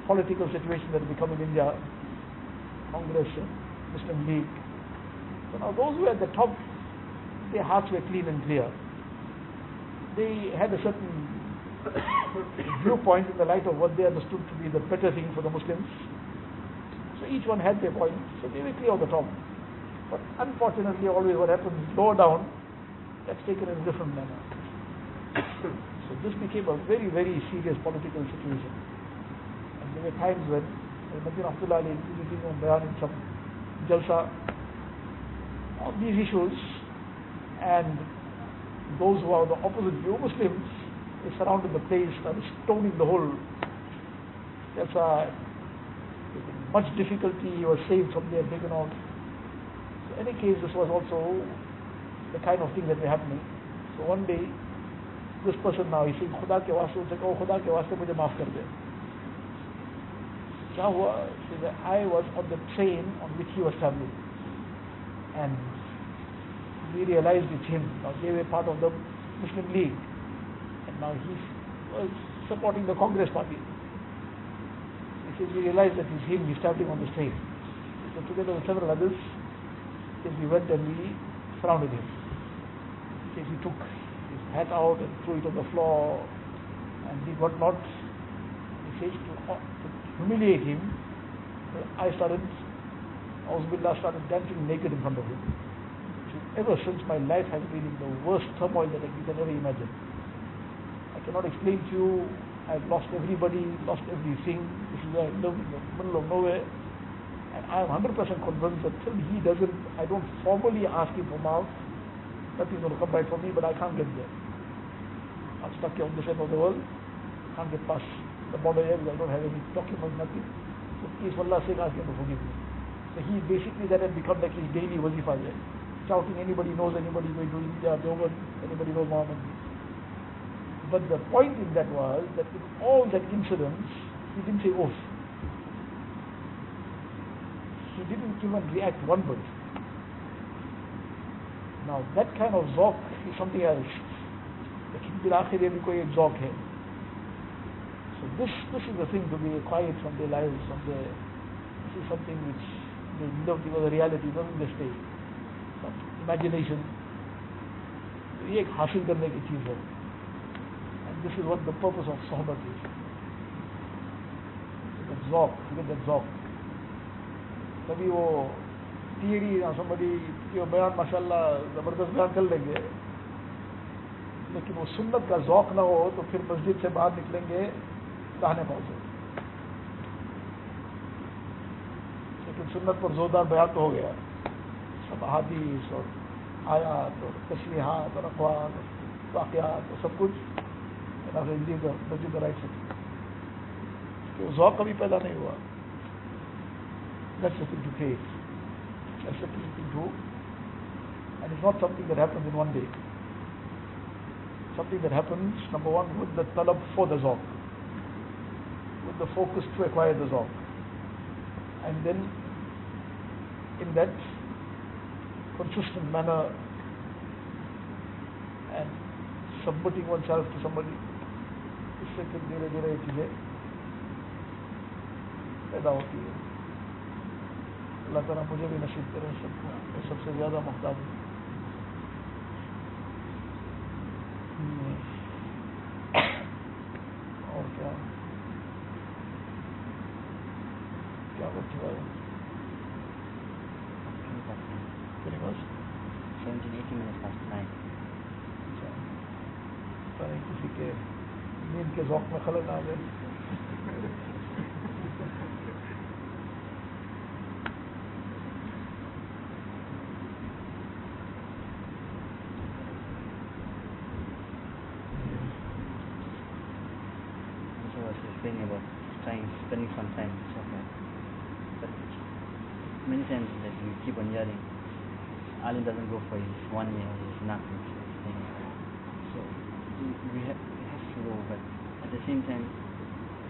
[SPEAKER 2] political situation that has become in India, Congress and Muslim League. So now those who were at the top, their hearts were clean and clear. They had a certain viewpoint in the light of what they understood to be the better thing for the Muslims. So each one had their point, so they were clear on the top. But unfortunately, always what happens lower down, that's taken in a different manner. So this became a very, very serious political situation. And there were times when Madin Abdullah Ali giving a bayan in some jalsa on these issues, and those who are the opposite view, Muslims, they surrounded the place, started stoning the whole jalsa. With much difficulty, he was saved from there, taken out. So in any case, this was also the kind of thing that were happening. So one day, this person now, he said, खुदा के वास्ते उनसे कहो, खुदा के वास्ते मुझे माफ कर दे. क्या हुआ? He said, I was on the train on which he was traveling, and we realized it's him. Now they were part of the Muslim League, and now he was supporting the Congress party. He says, we realized that it's him, he's traveling on this train. So together with several others, we went and we surrounded him. He says, he took his hat out and threw it on the floor and did what not. He says, to humiliate him, I started dancing naked in front of him. Ever since, my life has been in the worst turmoil that you can ever imagine. I cannot explain to you. I've lost everybody, lost everything. This is where I live in the middle of nowhere. And I am 100% convinced that till he doesn't, I don't formally ask him for mouth, nothing's going to come right from me, but I can't get there. I'm stuck here on this end of the world. Can't get past the border here because I don't have any documents, nothing. So please, for Allah's sake, ask him to forgive me. So he basically, that had become like his daily wazifa there. Shouting, anybody knows anybody going to India, Deoband, anybody knows Muhammad. But the point in that was that in all that incidents, he didn't say oath. He didn't even react one bit. Now that kind of zauq is something else. Lekin bil aakhir ye bhi koi ek zauq hai. So this is the thing to be quiet from their lives, this is something which they live because the reality doesn't just stay. Imagination, ये एक हासिल करने की चीज़ है. And this is what the purpose of sohbat is. That zauq, you get that zauq. कभी वो theory या somebody कि वो बयान माशाल्लाह ज़बरदस्त बयान कर लेंगे, लेकिन वो सुन्नत का ज़ौक़ ना हो तो फिर मस्जिद से बाहर निकलेंगे दाहने पाँव से। लेकिन सुन्नत पर जोरदार बयान तो हो गया, सब अहादीस और आयात और तशरीहात और अक़वाल और वाक़यात और सब कुछ मस्जिद राइट से, तो ज़ौक़ कभी पैदा नहीं हुआ। That's the thing to face. That's the thing to do. And it's not something that happens in one day. Something that happens, number one, with the talab for the zawq, with the focus to acquire the zawq. And then, in that consistent manner, and submitting oneself to somebody, इससे फिर धीरे धीरे ये चीज़ें पैदा होती है। अल्लाह ताला मुझे भी नसीब करें सबको, मैं सबसे ज़्यादा मुहताज हूँ। और क्या क्या बच्चे वाले कितने बस
[SPEAKER 3] 17-18 minutes past 9.
[SPEAKER 2] पता नहीं किसी के नींद के ज़ौक़ में खलल आ गए।
[SPEAKER 3] Saying about spending some time with software. But many times that we keep on hearing, Ali doesn't go for his 1 year, his nothing. So we have to go, but at the same time,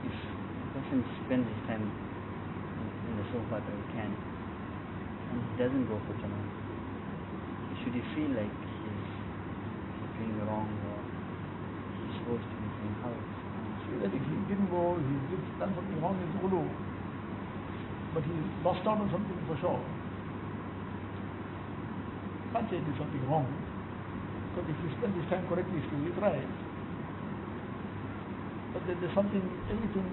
[SPEAKER 3] if a person spends his time in the sofa that he can, and he doesn't go for Jama'ah, should he feel like he's doing wrong or he's supposed to be doing how?
[SPEAKER 2] That if he didn't go, he did done something wrong in Ulu, but he lost out on something for sure. Can't say he did something wrong, because if he spent his time correctly, still he's right. But there's something, everything,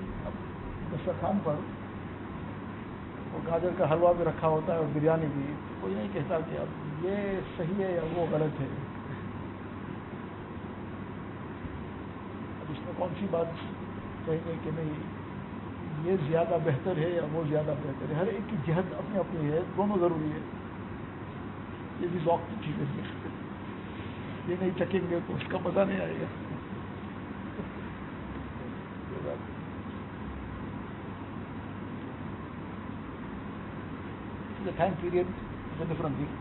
[SPEAKER 2] दस्तरखान पर वो गाजर का हलवा भी रखा होता है और बिरयानी भी, कोई नहीं कहता कि अब ये सही है या वो गलत है। इसमें कौन सी बात कहेंगे कि नहीं ये ज़्यादा बेहतर है या वो ज़्यादा बेहतर है। हर एक की जहद अपनी अपनी है, दोनों ज़रूरी है। ये भी ज़ौक़ की चीज़ है, ये नहीं चखेंगे तो उसका मज़ा नहीं आएगा। The time period is a different thing,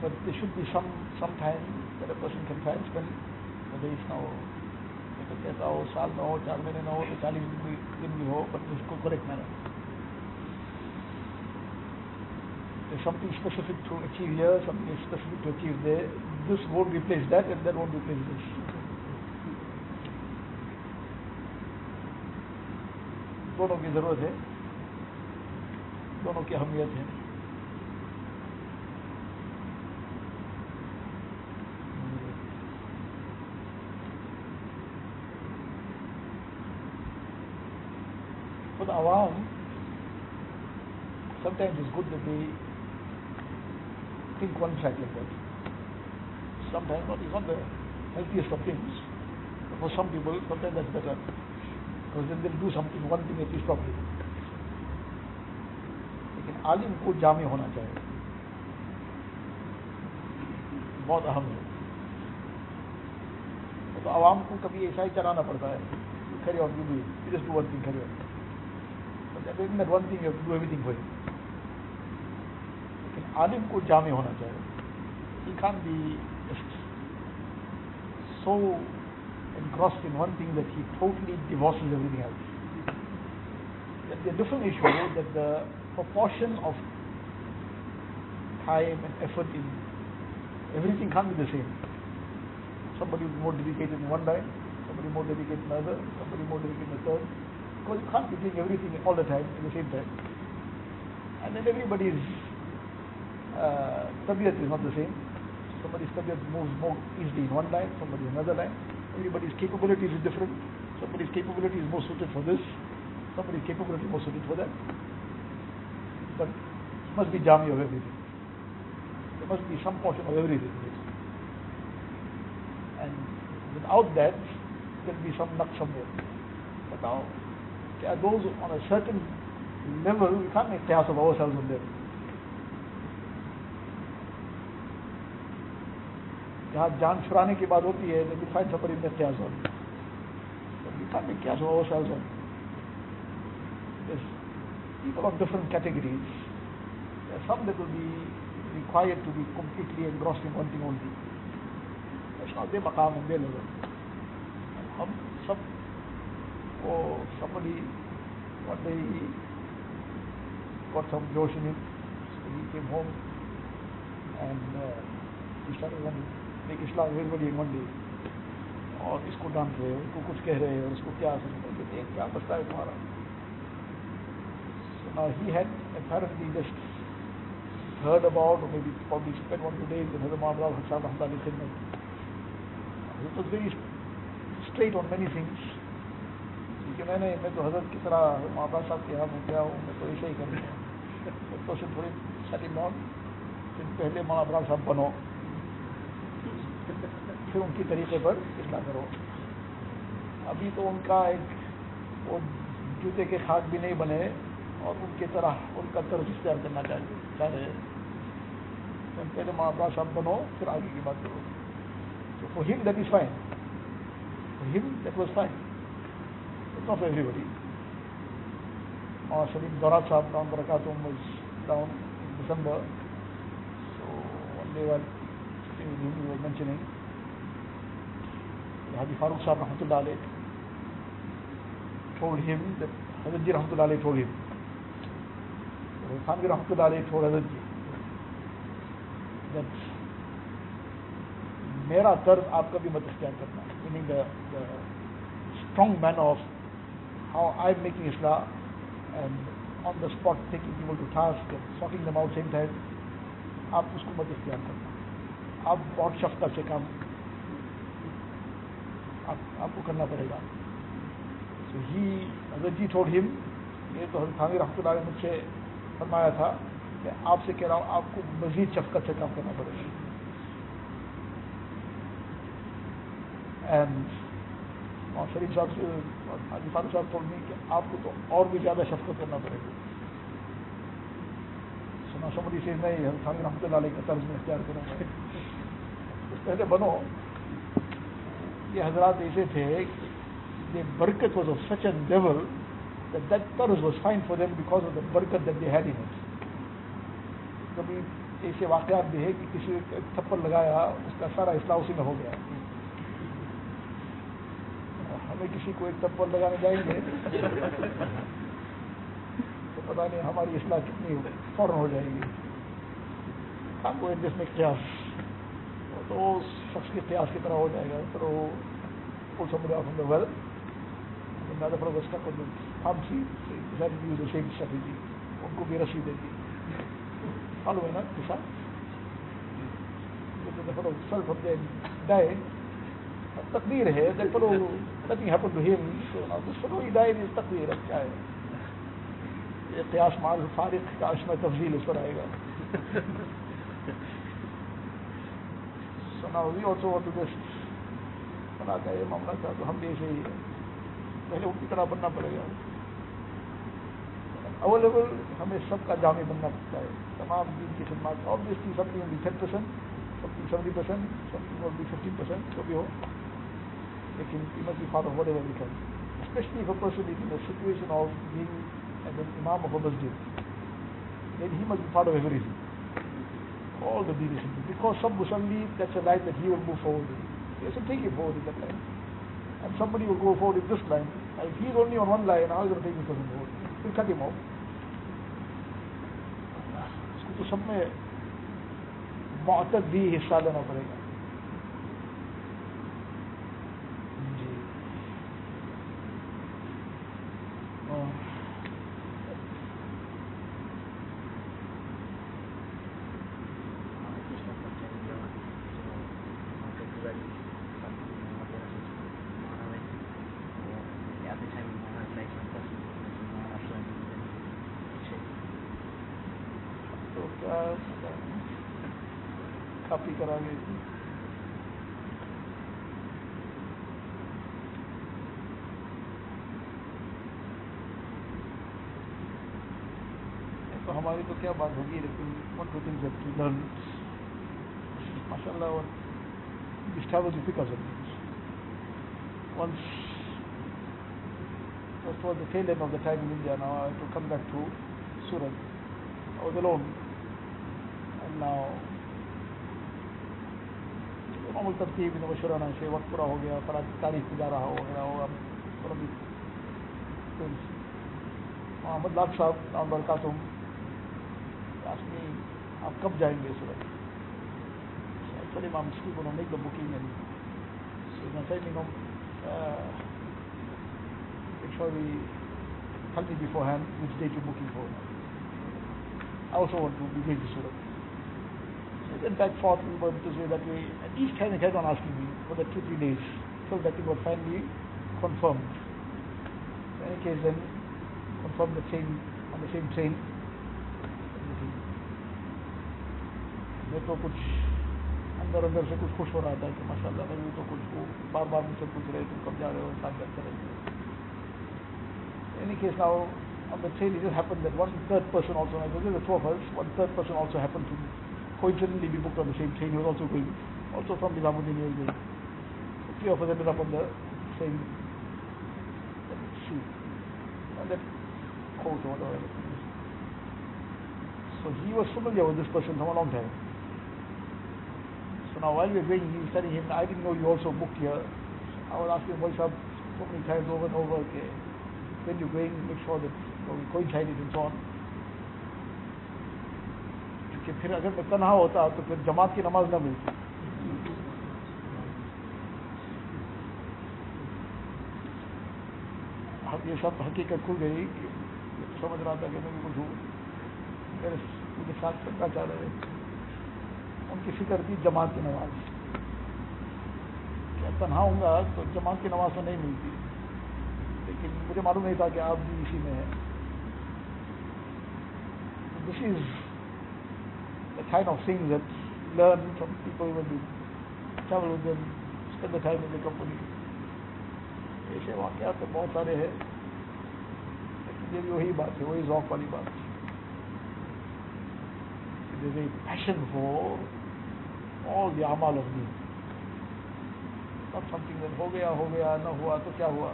[SPEAKER 2] but there should be some time that a person can try and spend. whether it's now तो कहता हो साल ना हो 4 महीने ना हो तो 40 दिन भी हो, but उसको correct manner. There's something specific to achieve here, something specific to achieve there. This won't replace that and that won't replace this. दोनों की ज़रूरत है, दोनों की अहमियत है। For the awam, sometimes it's good that they think one track like that. Sometimes it's not the healthiest of things, but for some people, sometimes that's better, because then they'll do something, one thing at least properly. लेकिन आलिम को जामे होना चाहिए, बहुत अहम है। तो आवाम को कभी ऐसा ही चलाना पड़ता है, carry on, you just do one thing, carry on. But that one thing you have to do everything for him. लेकिन आलिम को जामे होना चाहिए. He can't be just so engrossed in one thing that he totally divorces everything else. There'll be a different issue that the proportion of time and effort in everything can't be the same. Somebody will be more dedicated in one line, somebody more dedicated in another, somebody more dedicated in the third. Because you can't be doing everything all the time at the same time. And then everybody's tabiat is not the same. Somebody's tabiat moves more easily in one line, somebody in another line. Everybody's capabilities is different. Somebody's capability is more suited for this, somebody's capability is more suited for that. But it must be jami of everything. There must be some portion of everything. Without that, there'll be some luck somewhere. But now, those on a certain level, we can't make qiyas of ourselves on them. जहाँ जान छुड़ाने की बात होती है, then we find somebody in the qiyas on. But we can't make qiyas of ourselves on. There's people of different categories. There are some that will be required to be completely engrossed in one thing only. That's not their maqam and their level. And somebody one day he got some josh in him, so he came home and he started one make Islam everybody in one day. और इसको डांट रहे हैं, उसको कुछ कह रहे हैं, और उसको क्या क्या मसला है तुम्हारा? So now he had apparently just heard about, or maybe probably spent 1 or 2 days in Hazrat Madrasa Sahib Rahmatullahi Khidmat. He was very straight on many things. कि मैं तो हजरत की तरह माता साहब के यहाँ में गया हूँ, मैं तो ऐसे ही करूँगा, तो सिर्फ थोड़ी सेटिंग डाउन, फिर पहले माता साहब बनो, फिर उनकी तरीके पर इस्लाम करो. अभी तो उनका एक वो जूते के खाक भी नहीं बने और उनकी तरह उनका तर्ज इख्तियार करना चाह रहे हैं. पहले माता साहब बनो, फिर आगे की बात करो. So for him that is fine. For him that was fine. It's not for everybody. Salim Dora Sahib down Barakatum was down in December. So one day while sitting with him, he was mentioning Haji Farooq Sahib Rahmatullahi alayhi told him that Hazrat Ji Rahmatullahi alayhi told him. Khanvi Rahmatullahi alayhi told Hazrat Ji that मेरा तर्ज आपका भी मत इख्तियार करना, meaning the strong manner of how I'm making Islah and on the spot taking people to task and sorting them out same time, आप उसको मत इख्तियार करना. आप बहुत शफ़क़त से काम आपको करना पड़ेगा. So Hazrat Ji told him, ये तो हज़रत खानवी रहमतुल्लाह अलैह मुझसे फरमाया था कि आपसे कह रहा हूँ आपको मज़ीद शफ़क़त से काम करना पड़ेगा. And Sharif Sahib Haji Farooq Sahib told me कि आपको तो और भी ज़्यादा शफ़क़त करना पड़ेगा. So now somebody says नहीं, हज़रत खानवी रहमतुल्लाह अलैह का तर्ज में इख्तियार करूँगा. पहले बनो. ये हज़रात ऐसे थे, the barakat was of such a level that tarz was fine for them because of the barakat that they had in it. कभी ऐसे वाक़यात भी है कि किसी एक थप्पड़ लगाया, उसका सारा इस्लाह उसी में हो गया. हमें किसी को एक थप्पड़ लगाने जाएंगे तो पता नहीं हमारी इस्लाह कितनी फौरन हो जाएगी. हम को जिसमें क़यास तो शख्स के क़यास की तरह हो जाएगा. तो pull somebody out from the well, and another fellow was stuck on the palm tree, so he decided to use the same strategy. उनको भी रस्सी देगी. Follow ना किसा? The fellow fell from there and died. तकदीर है, that fellow nothing happened to him. So now this fellow he died is तकदीर. अब क्या है? ये क़यास माल फारिक का अश्म तफजील इस पर आएगा. So now we also want to just बना का ये मामला था, तो हम भी ऐसे ही है. पहले उनकी तरह बनना पड़ेगा. अवेलेबल हमें सबका जामी बनना पड़ता है, तमाम दीन की खिदमत. Obviously something will be 10%, something 70%, something will be 15%, जो भी हो, लेकिन we must be part of whatever we can. Especially if a person is in a situation of being an imam of a masjid, then he must be part of everything, all the deen is because some musalli, that's a line that he will move forward with. He has to take it forward in that line, and somebody will go forward in this line. And if he is only on one line, how is he going to take this person forward? He'll cut him off. उसको तो सब में मुअत्तद भी हिस्सा लेना पड़ेगा. जी. काफी करांगे. हमारी तो क्या बात होगी, लेकिन one two things that we learn, mashallah, this travels you pick up something. Once, just towards the tail end of the time in India now, I had to come back to Surat. I was alone, and now normal तरतीब मशवराना से वक्त पूरा हो गया, फला तारीख पे जा रहा हो गया, और अब मोहम्मद लाख साहब नाम बरकातुम asked me, आप कब जाएंगे सूरत? So I told him I'm still going to make the booking, and so he's going to tell me, make sure we tell me beforehand which date you're booking for. I also want to be going to Surat. So we went back forth, we went this way, that way, and each time he kept on asking me for the 2-3 days till that thing was finally confirmed. So in any case, then confirmed the train on the same train. मैं तो कुछ अंदर अंदर से कुछ खुश हो रहा था कि माशाल्लाह, नबी तो कुछ वो बार बार मुझसे पूछ रहे तुम कब जा रहे हो, साथ साथ चलेंगे. In any case, now on the train it just happened that one third person also, like there were 2 of us, one third person also happened to coincidentally be booked on the same train. He was also going, also from Nizamuddin he was going. So 3 of us ended up on the same seat, on that coach or whatever. So he was familiar with this person from a long time. So now while we were going, he was telling him, I didn't know you also booked here. I was asking him, so many times over and over, okay, when you're going, make sure that we coincide and so on. क्योंकि फिर अगर मैं तन्हा होता तो फिर जमात की नमाज ना मिलती. अब ये सब हकीकत खुल गई कि समझ रहा था कि मैं भी कुछ हूँ, मेरे मुझे साथ करना चाह रहे. उनकी फिक्र थी जमात की नमाज. क्या तन्हा होगा तो जमात की नमाज तो नहीं मिलती, लेकिन मुझे मालूम नहीं था कि आप भी इसी में हैं. This is the kind of things that you learn from people when you travel with them, spend the time in the company. ऐसे वाक़यात तो बहुत सारे हैं, लेकिन ये भी वही बात है, वही ज़ौक़ वाली बात. There is a passion for all the amal of deen. Not something that हो गया, न हुआ तो क्या हुआ,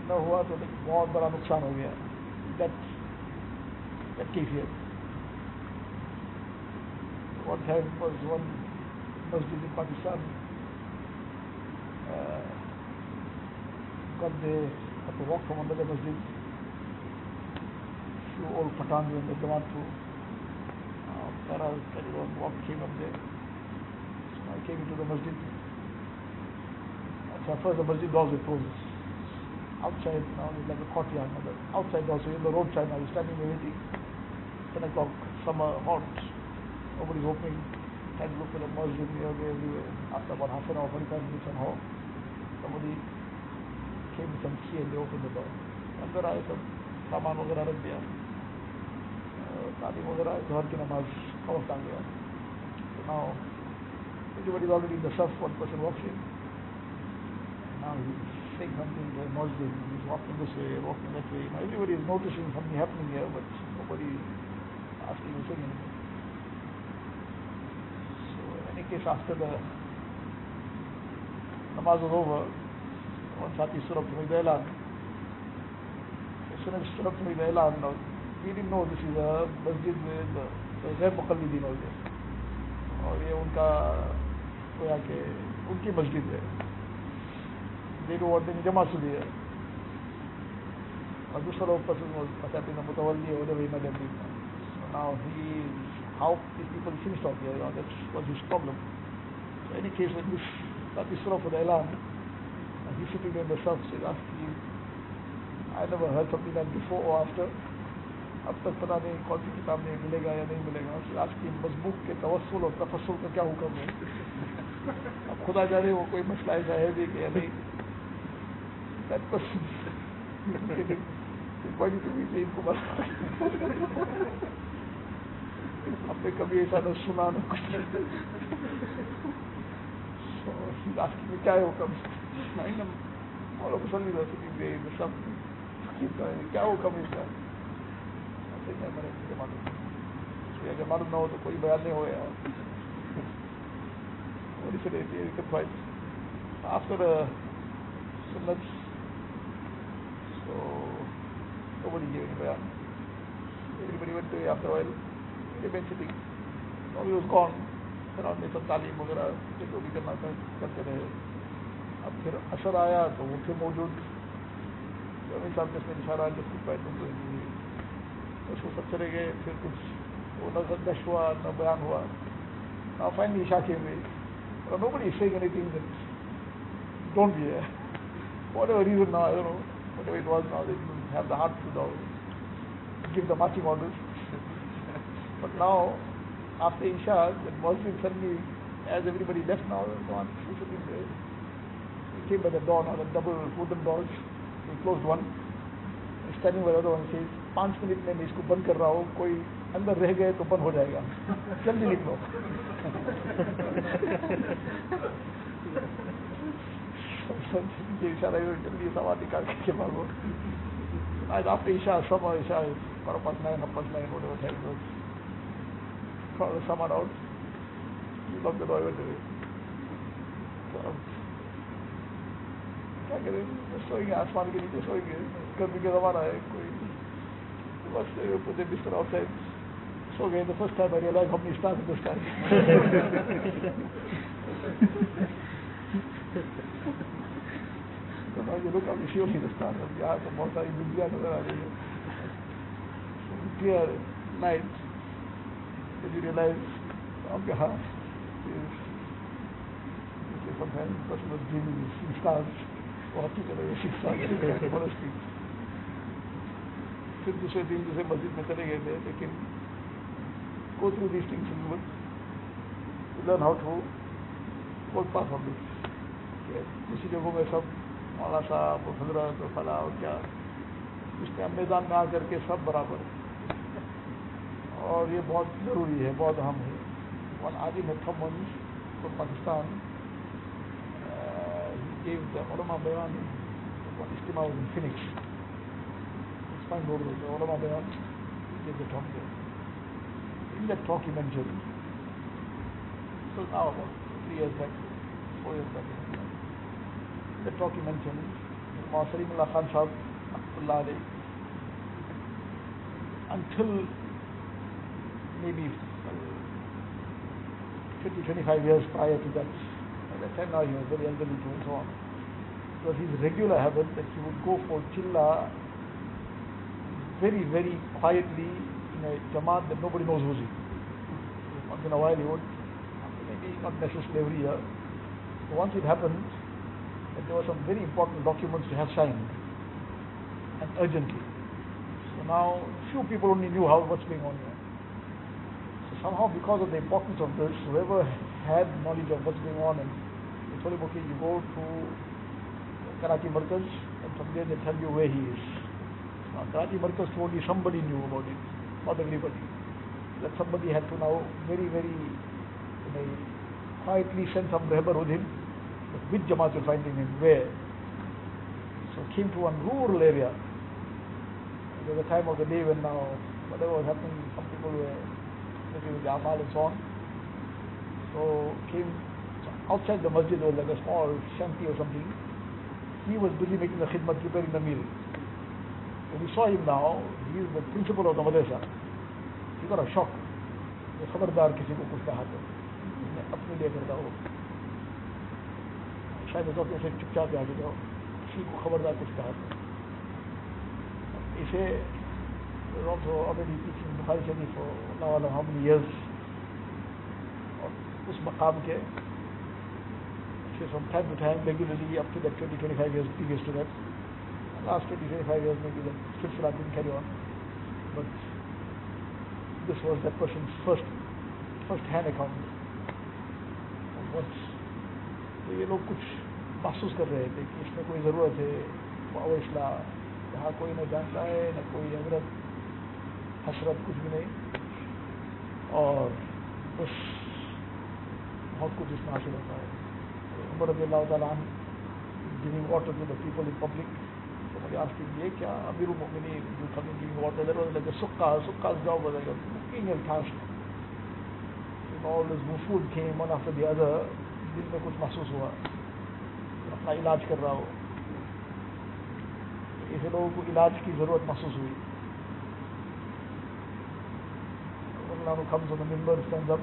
[SPEAKER 2] न हुआ तो बहुत बड़ा नुकसान हो गया. That case here. One time was one masjid in Pakistan. Got there, had to walk from another masjid. Few old Pathans were in the Jamaat too. Carried on, walk, came up there. So I came into the masjid. So at first the masjid doors were closed. Outside now it's like a courtyard. Outside also, in the roadside now, you're standing there waiting. 10 o'clock, summer, hot. Nobody's opening. Had to look for the masjid here, there, everywhere. After about half an hour, 45 minutes somehow, somebody came with some key and they opened the door. अंदर आए सब सामान वगैरह रख दिया, तालीम वगैरह, ज़ोहर की नमाज का वक्त आ गया. So now everybody's already in the saf. One person walks in. Now he's saying something to a Muslim. He's walking this way, walking that way. Now everybody is noticing something happening here, but nobody is asking or saying anything. So in any case, after the namaz was over, one Sati stood up to make the elan. As soon as he stood up to make the elan, now we didn't know this is a masjid with the गैर मुक़ल्लिदीन हो गए, और ये उनका गोया के उनकी मस्जिद है. They do what the Jamaat should do. This fellow person was perhaps in a mutawalli or whatever he might have been. So now he is, how these people finished off here, that was his problem. So in any case, when this Sati stood up for the elan, and he's sitting there in the saf, so he's asking him, I never heard something like before or after. अब तक पता नहीं कौन सी किताब में मिलेगा या नहीं मिलेगा. आज की मजबूक के तवस्सुल और तफस्सुल का क्या हुक्म है, अब खुदा जाने वो कोई मसला ऐसा है भी कि या नहीं. That person invited to me से इनको बता हमने कभी ऐसा न सुना न कुछ. So he's asking me क्या है हुक्म. All of a sudden we are sitting there in the sun. क्या हुक्म इसका. सही है मैंने मुझे मालूम, इसलिए अगर मालूम ना हो तो कोई बयान नहीं होगा यार. What is it? You can find after sunnats, so nobody gave any bayan. Everybody went away after a while. He remained sitting. Now he was gone. फिर हमने सब तालीम वगैरह जो भी करना था करते रहे. अब फिर असर आया तो वो फिर मौजूद. अमीन साहब ने इसमें इशारा जब कुछ बैठ तो उसको सब चले गए. फिर कुछ वो न गश हुआ न बयान हुआ. Now finally Isha came in. Nobody is saying anything that don't be there. Whatever reason now, I don't know, whatever it was now, they didn't have the heart to now give the marching orders. But now, after Isha, the Muslim suddenly, as everybody left now, gone, he came by the door now, the double wooden doors. He closed one. He's standing by the other one and says, 5 minutes में मैं इसको बंद कर रहा हूँ, कोई अंदर रह गए तो बंद हो जाएगा, जल्दी निकलो. इशारा जल्दी सवाल निकाल के मांगो. After Isha, summer Isha is 9:15, 9:30, whatever time it was. Called someone out. He locked the door, went away. So, क्या करें, सोएंगे आसमान के नीचे सोएंगे. गर्मी का ज़माना है, कोई बस पूरे बिस्तर outside सो गए. The first time I realized how many stars in the sky. So now you look up, you see only the stars. यहाँ तो बहुत सारी बिजलियाँ नजर आ रही है. Clear night. Then you realize आपके हाथ is sometimes the person was dreaming of 6 stars. वो हकीकत है 6 stars. Honestly. फिर दूसरे दिन दूसरे मस्जिद में चले गए थे. लेकिन go through these things in good. Learn how to work pass on this. किसी जगहों में सब मौला साहब और हजरत और फला और क्या, इसमें हम मैदान में आकर के सब बराबर. और ये बहुत ज़रूरी है, बहुत अहम है. One Adim had come once from Pakistan. He gave the ulama bayan. One istima was in Phoenix. It's fine road. The ulama bayan. He gave the talk there. In that talk he mentioned, so now about 3 years back, 4 years back, in that talk he mentioned, Salimullah Khan Sahab, until maybe 20-25 years prior to that, at that time now he was very elderly too and so on. It was his regular habit that he would go for chilla very, very quietly in a jamaat that nobody knows who's he. Once in a while he would, maybe not necessarily every year, but once it happened that there were some very important documents to have signed, and urgently. So now few people only knew what's going on here. So somehow because of the importance of this, whoever had knowledge of what's going on, and they told him, okay, you go to Karachi Markaz, and from there they tell you where he is. Now Karachi Markaz told you somebody knew about it, not everybody. That somebody had to now very, very quietly send some rehbar with him, but which Jamaat will find him in, where. So came to one rural area. There was a time of the day when now, whatever was happening, some people were sitting with the amal and so on. So came outside the masjid, was like a small shanty or something. He was busy making the khidmat, preparing the meal. When we saw him now, he is the principal of the madrasa. He got a shock. खबरदार किसी को कुछ कहा तो मैं अपने लिए करता हूँ. शायद तो ऐसे चुपचाप आगे जाओ, किसी को खबरदार कुछ कहा तो. इसे also already teaching Bukhari Sharif for Allah how many years. और उस मकाम के from time to time regularly up to that 20-25 years previous to that. Last 20-25 years maybe the silsila didn't carry on, but this was that person's first hand account of what's. तो ये लोग कुछ महसूस कर रहे थे कि इसमें कोई ज़रूरत है अवैसला, जहाँ कोई न जानता है न कोई हजरत हसरत कुछ भी नहीं, और बस बहुत कुछ इसमें हासिल होता है. Umar radiallahu ta'ala giving water to the people in public, somebody asked him, "Ye kya Amirul Mu'mineen, you come and drink water?" That was like a sukkah's job was like a menial task. All this food came one after the other. दिल में कुछ महसूस हुआ, अपना इलाज कर रहा हो, ऐसे लोगों को इलाज की जरूरत महसूस हुई. One comes on the minbar, stands up,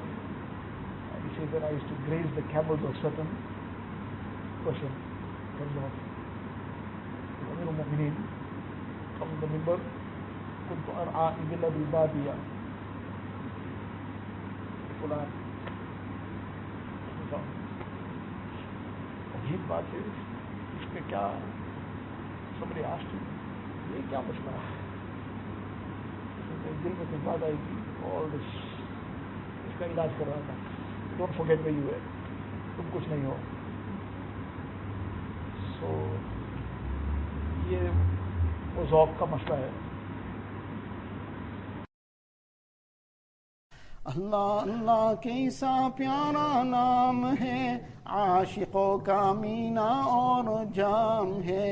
[SPEAKER 2] and he says that I used to graze the camels of certain person. Comes out. Amir al-Mu'mineen comes on the minbar. كنت أرعى إبل بالبادية. فلان. अजीब बात है, इसमें क्या? somebody asked him, ये क्या मसला है? दिल में कुछ बात आई थी, all this, इसका इलाज कर रहा था. Don't forget where you were. तुम कुछ नहीं हो. So ये वो ज़ौक़ का मसला है.
[SPEAKER 4] अल्लाह अल्लाह कैसा प्यारा नाम है, आशिकों का मीना और जाम है.